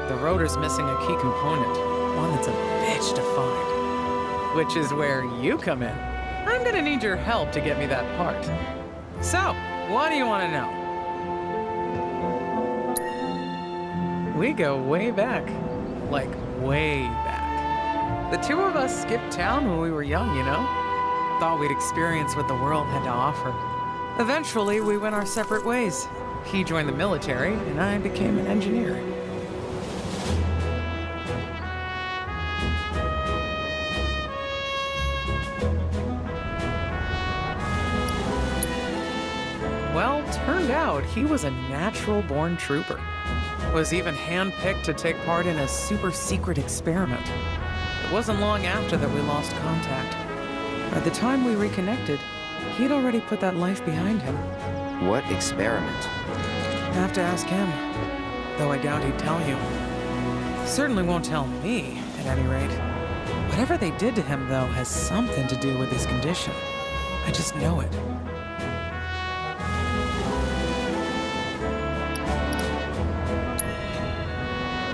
The rotor's missing a key component, one that's a bitch to find. Which is where you come in. I'm gonna need your help to get me that part. So, what do you want to know? We go way back. Like, way back. The two of us skipped town when we were young, you know? Thought we'd experience what the world had to offer. Eventually, we went our separate ways. He joined the military, and I became an engineer. Well, turned out he was a natural-born trooper. Was even handpicked to take part in a super-secret experiment. It wasn't long after that we lost contact. By the time we reconnected, he'd already put that life behind him. What experiment? Have to ask him, though I doubt he'd tell you. Certainly won't tell me, at any rate. Whatever they did to him, though, has something to do with his condition. I just know it.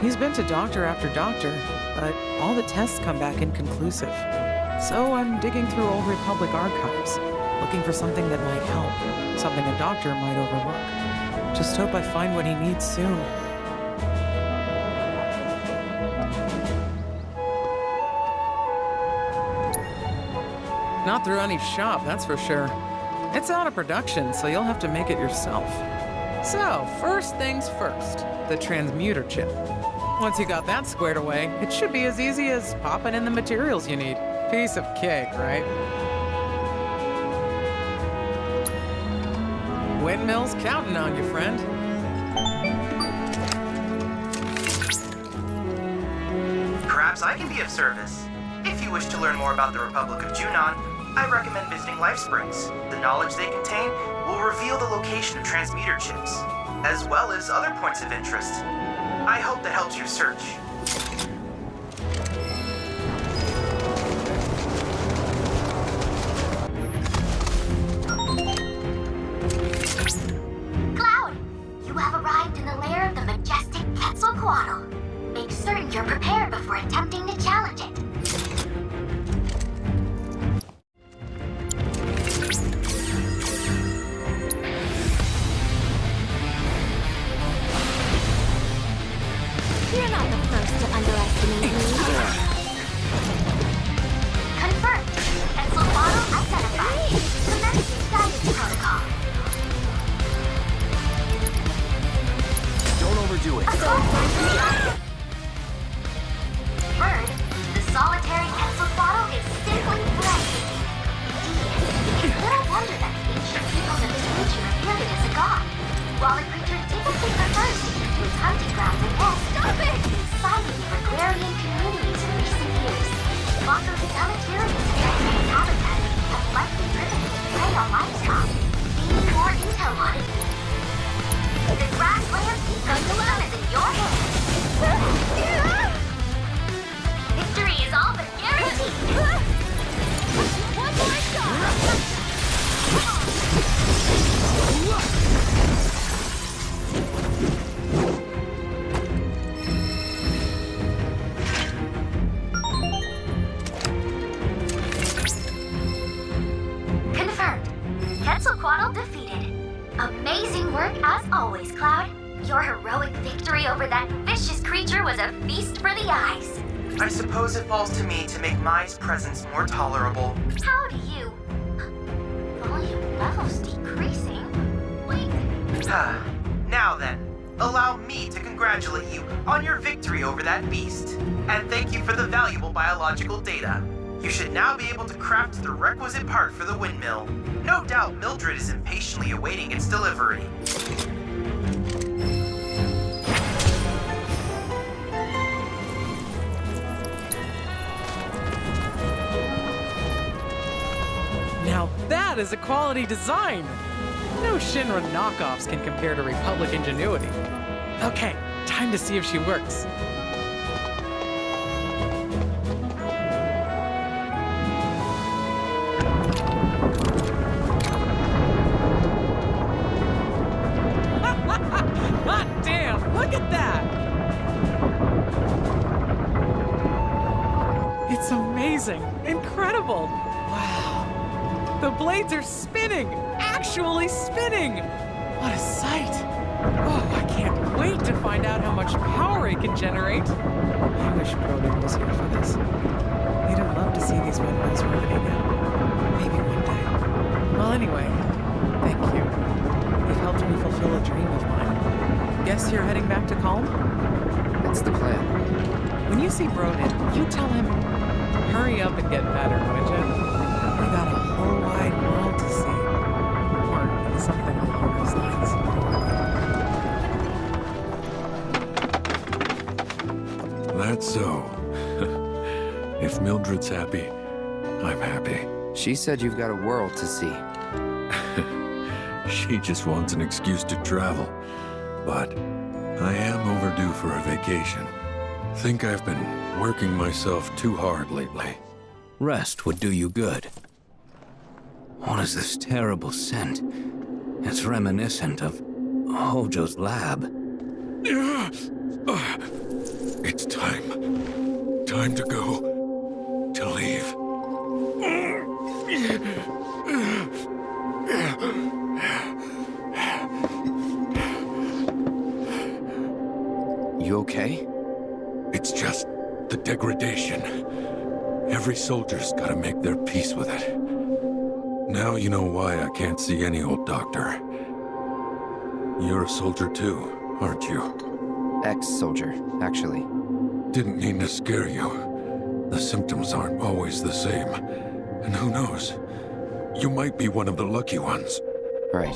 He's been to doctor after doctor, but all the tests come back inconclusive. So I'm digging through old Republic archives, looking for something that might help, something a doctor might overlook. Just hope I find what he needs soon. Not through any shop, that's for sure. It's out of production, so you'll have to make it yourself. So, first things first, the transmuter chip. Once you got that squared away, it should be as easy as popping in the materials you need. Piece of cake, right? Windmill's counting on you, friend. Perhaps I can be of service. If you wish to learn more about the Republic of Junon, I recommend visiting Life Springs. The knowledge they contain will reveal the location of transmuter chips, as well as other points of interest. I hope that helps your search. Cloud, you have arrived in the lair of the majestic Quetzalcoatl. Make certain you're prepared before attempting to challenge it. You're not the first to underestimate me. Confirmed. Quetzalcoatl identified. Commencing guidance protocol. Don't overdo it. Bird, the solitary Quetzalcoatl is simply breathtaking. Indeed, little wonder that the ancient peoples of this region revered it as a god. While the creature typically prefers to keep to its hunting grounds and nests, cited the agrarian communities in recent years. Mongo's deleterious effects on its habitat have likely driven it to prey on livestock. Need more intel on it? The grasslands ecosystem is in your hands. Victory is all but guaranteed. One more shot. Confirmed. Quetzalcoatl defeated. Amazing work as always, Cloud. Your heroic victory over that vicious creature was a feast for the eyes. I suppose it falls to me to make Mai's presence more tolerable. How do you... Volume levels decreasing? Wait. Now then, allow me to congratulate you on your victory over that beast. And thank you for the valuable biological data. You should now be able to craft the requisite part for the windmill. No doubt Mildred is impatiently awaiting its delivery. Now that is a quality design! No Shinra knockoffs can compare to Republic ingenuity. Okay, time to see if she works. Hot damn, look at that! It's amazing, incredible! Wow, the blades are spinning! Actually spinning! What a sight! Oh, I can't wait to find out how much power it can generate. I wish Broden was here for this. He'd have loved to see these windmills riveting now. Maybe one day. Well, anyway, thank you. You've helped me fulfill a dream of mine. Guess you're heading back to Calm? That's the plan. When you see Broden, you tell him, hurry up and get better, would you? We got a whole wide world to see. Or something along those lines. That's so. If Mildred's happy, I'm happy. She said you've got a world to see. She just wants an excuse to travel. But I am overdue for a vacation. Think I've been working myself too hard lately. Rest would do you good. What is this terrible scent? It's reminiscent of Hojo's lab. It's time. Time to go. To leave. You okay? It's just the degradation. Every soldier's gotta make their peace with it. Now you know why I can't see any old doctor. You're a soldier too, aren't you? Ex-soldier, actually. Didn't mean to scare you. The symptoms aren't always the same. And who knows? You might be one of the lucky ones. Right.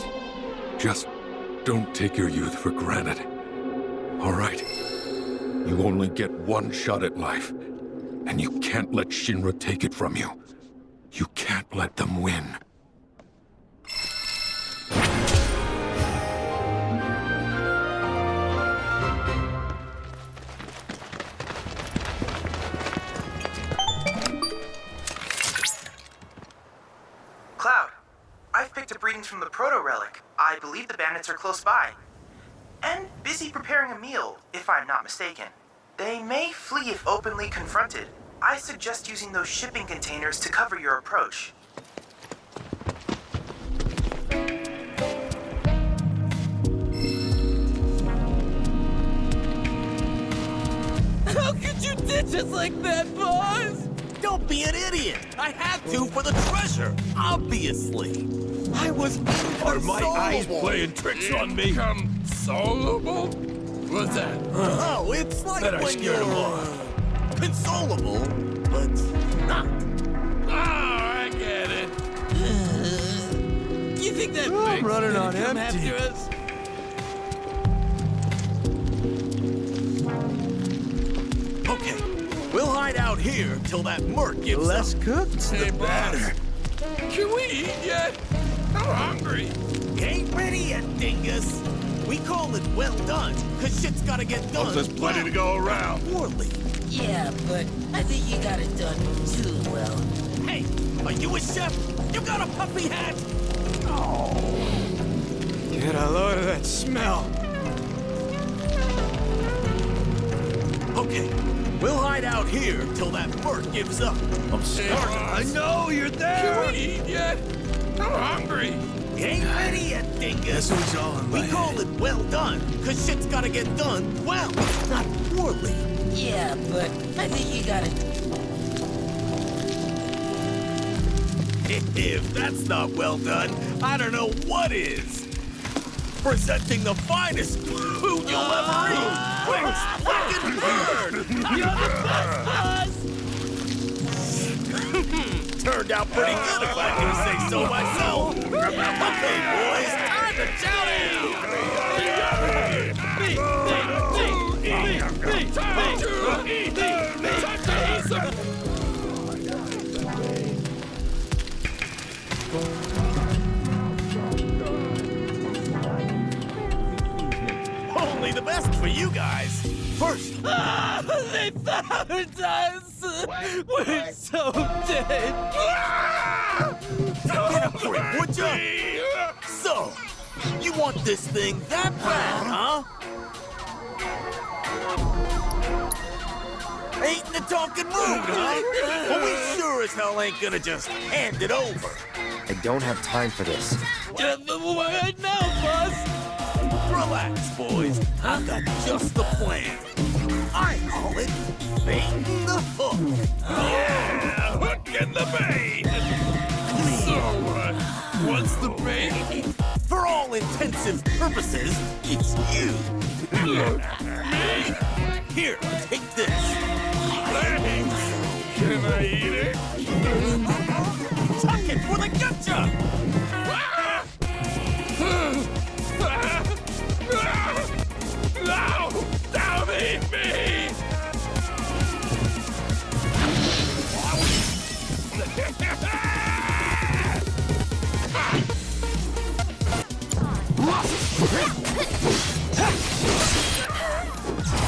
Just don't take your youth for granted. All right? You only get one shot at life. And you can't let Shinra take it from you. You can't let them win. Cloud, I've picked up readings from the proto-relic. I believe the bandits are close by. And busy preparing a meal, if I'm not mistaken. They may flee if openly confronted. I suggest using those shipping containers to cover your approach. How could you ditch us like that, boss? Don't be an idiot! I had to for the treasure, obviously! I was Are my eyes inconsolable. playing tricks on me? Consolable? What's that? Oh, it's like Bet I when scared you're him off. consolable, but not. Oh, I get it. You think that I'm big running on come empty. after us? Okay, we'll hide out here till that merc gives Less up. cooked, Hey, the boss. better. Can we eat yet? I'm hungry. Ain't ready yet, dingus. We call it well done, cause shit's gotta get done. There's plenty to go around. Poorly. Yeah, but I think you got it done too well. Hey, are you a chef? You got a puppy hat? Get a load of that smell. Okay, we'll hide out here till that merc gives up. I'm Hey, starving. boss. I know you're Can there. we eat yet? I'm hungry. Ain't ready yet, dingus. This one's all in my We call it well done, cause shit's gotta get done well, not poorly. Yeah, but I think you got it. If that's not well done, I don't know what is. Presenting the finest food you'll ever eat. Quick, fucking bird! You're the best, boss. Turned out pretty good if I do say so myself. Okay, boys, time to chow Only the best for you guys. First, They found us. We're so dead. get a grip, would ya? So, you want this thing that bad, huh? Ain't in the talking mood, huh? Well, we sure as hell ain't gonna just hand it over. I don't have time for this. Right now, boss. Relax, boys. I've got just the plan. I call it baiting the hook. Yeah, hook in the bait. So what's the bait? For all intensive purposes, it's you. Here, take this. Thanks. Can I eat it? Tuck it for the gotcha! No! Don't eat me!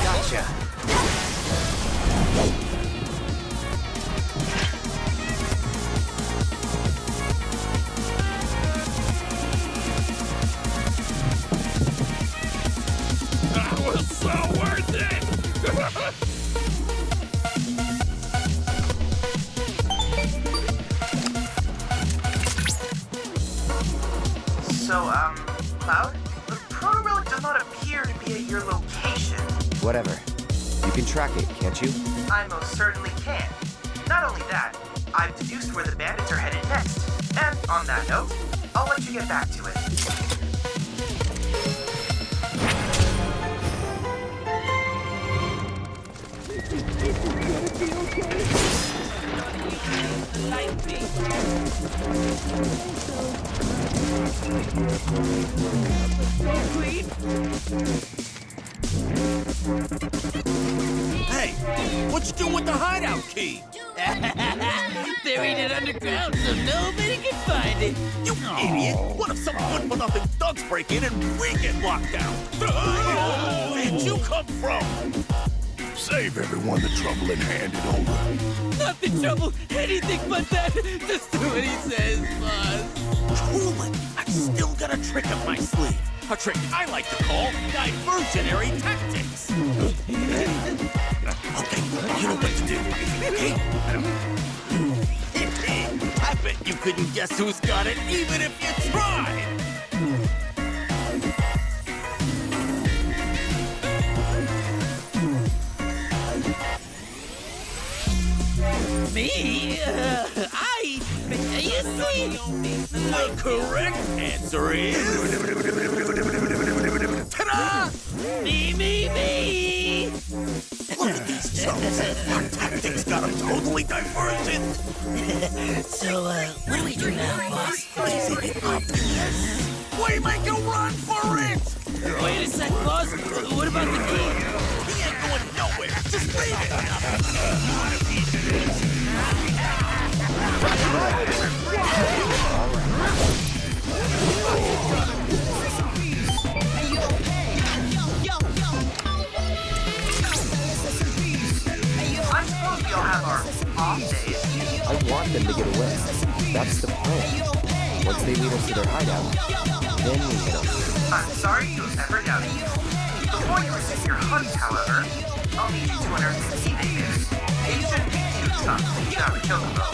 Gotcha. That was so worth it! So, Cloud? The proto-relic does not appear to be at your location. Whatever. You can track it, can't you? I most certainly can. Not only that, I've deduced where the bandits are headed next. And on that note, I'll let you get back to it. Hey, what you doing with the hideout key? Buried it underground so nobody can find it. You idiot! What if some good-for-nothing thugs break in and we get locked down? Where'd you come from? Save everyone the trouble and hand it over. Not the trouble, anything but that. Just do what he says, boss. Cool it. I've still got a trick up my sleeve. A trick I like to call diversionary tactics. Okay, you know what to do. I bet you couldn't guess who's got it, even if you tried. Me? You see? The correct answer is... Ta-da! Me! Look at these chumps. Our tactics got them totally divergent. So, what do we do now, boss? Isn't it obvious? We make a run for it! Wait a sec, boss. What about the key? He ain't going nowhere. Just leave it. I suppose we all have our off days. I want them to get away. That's the plan. Once they lead us to their hideout, then we hit them. I'm sorry you have ever doubted you. Before you receive your hunt, however, I'll need you to unearth the key they did. It shouldn't be too tough to get out of Chocobo.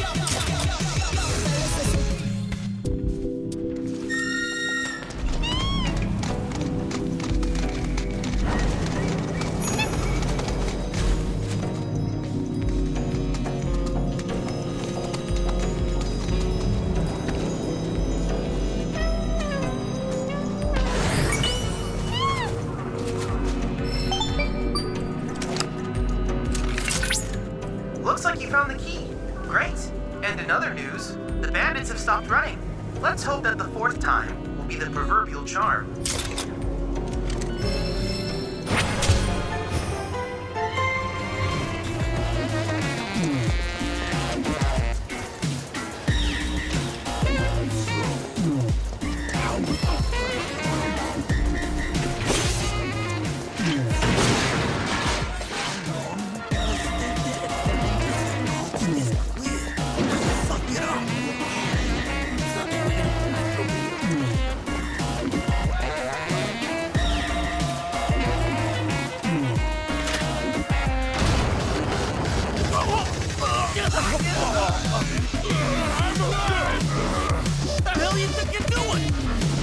Looks like you found the key. Great. And in other news, the bandits have stopped running. Let's hope that the fourth time will be the proverbial charm.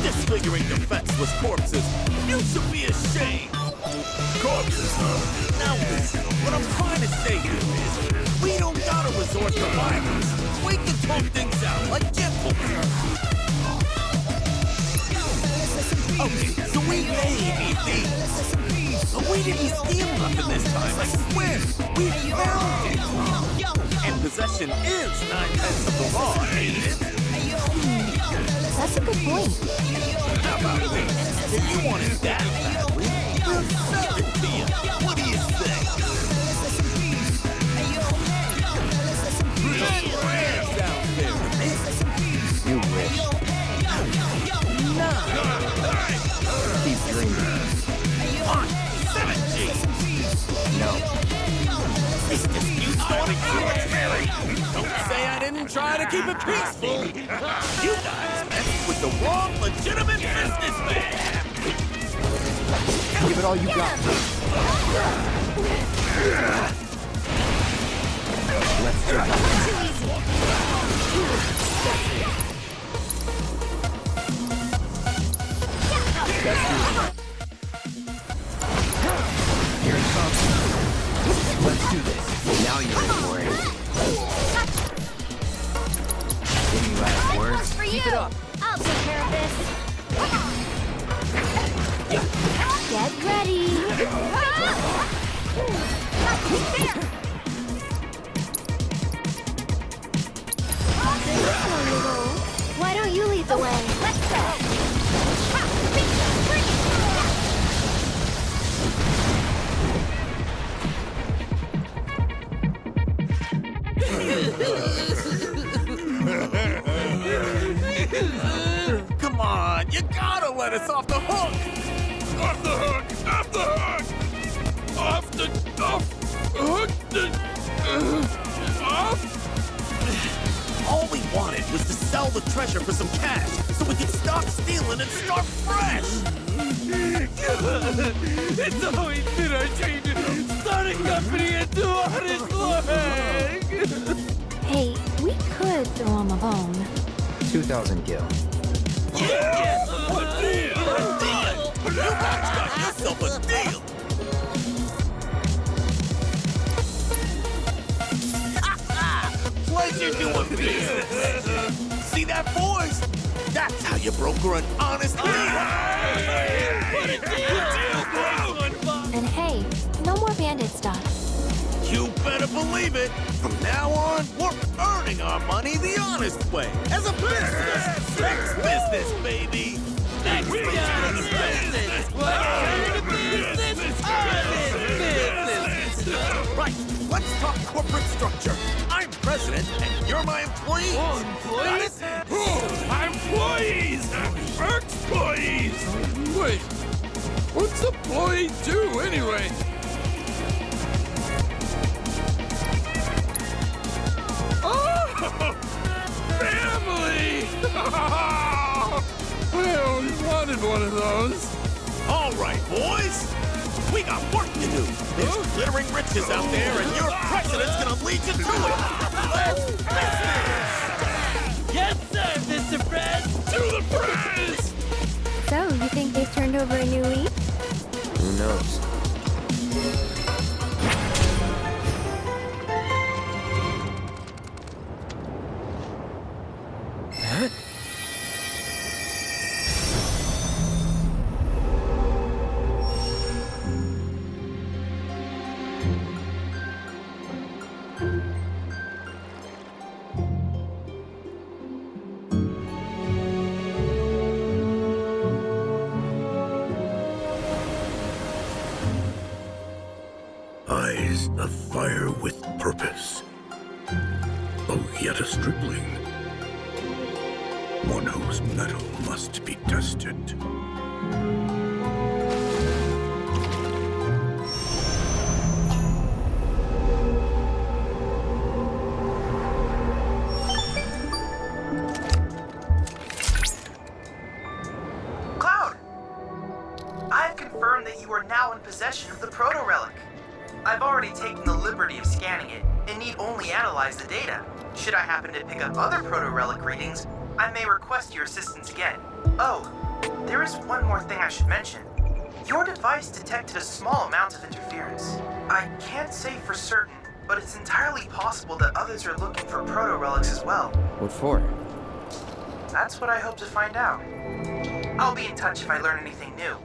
Disfiguring defenseless corpses. You should be ashamed. Corpses, huh? Now listen, what I'm trying to say here is, we don't gotta resort to violence. We can talk things out like gentlemen. Okay, so we may be thieves, but we didn't steal nothing this time, I swear. We found it. And possession is 9/10 of the law, ain't it? That's a good point. How about this? If you want it that badly, we'll sell it to you. What do you think? Down there with me. You wish. Keep dreaming. 7G. No. This dispute's going extraordinary. Don't say I didn't try to keep it peaceful. You guys messed with the wrong legitimate businessman. Give it all you got. Let's try. Here it comes. Let's do this. Now you're in for it. Any last words? For you. Keep it up. I'll take care of this. Get ready. Come on, you gotta let us off the hook! Off the hook! Off the hook! Off the hook! Off! All we wanted was to sell the treasure for some cash, so we could stop stealing and start fresh! It's always been our dream to start a company and do honest work! Hey, we could throw him a bone. 2,000 gil. Yeah! A deal! A deal! You guys got yourself a deal! Pleasure doing business! See that, boys? That's how you broker an honest deal! What a deal, And hey, no more bandit stuff. You better believe it! From now on, we're earning our money the honest way! As a business! Next business, baby! Next business! Right, let's talk corporate structure. I'm president, and you're my employee. Employees? Employees! Employees! Wait, what's employee do anyway? Oh! Family! I always wanted one of those. All right, boys. We got work to do. There's glittering riches out there, and your president's gonna lead you to it. Let's business! Yes, sir, Mr. Press! To the press! So, you think they've turned over a new leaf? Who knows? Eyes afire with purpose. Oh, yet a stripling. One whose mettle must be tested. Cloud! I've confirmed that you are now in possession of the proto-relic. I've already taken the liberty of scanning it, and need only analyze the data. Should I happen to pick up other proto-relic readings, I may request your assistance again. Oh, there is one more thing I should mention. Your device detected a small amount of interference. I can't say for certain, but it's entirely possible that others are looking for proto-relics as well. What for? That's what I hope to find out. I'll be in touch if I learn anything new.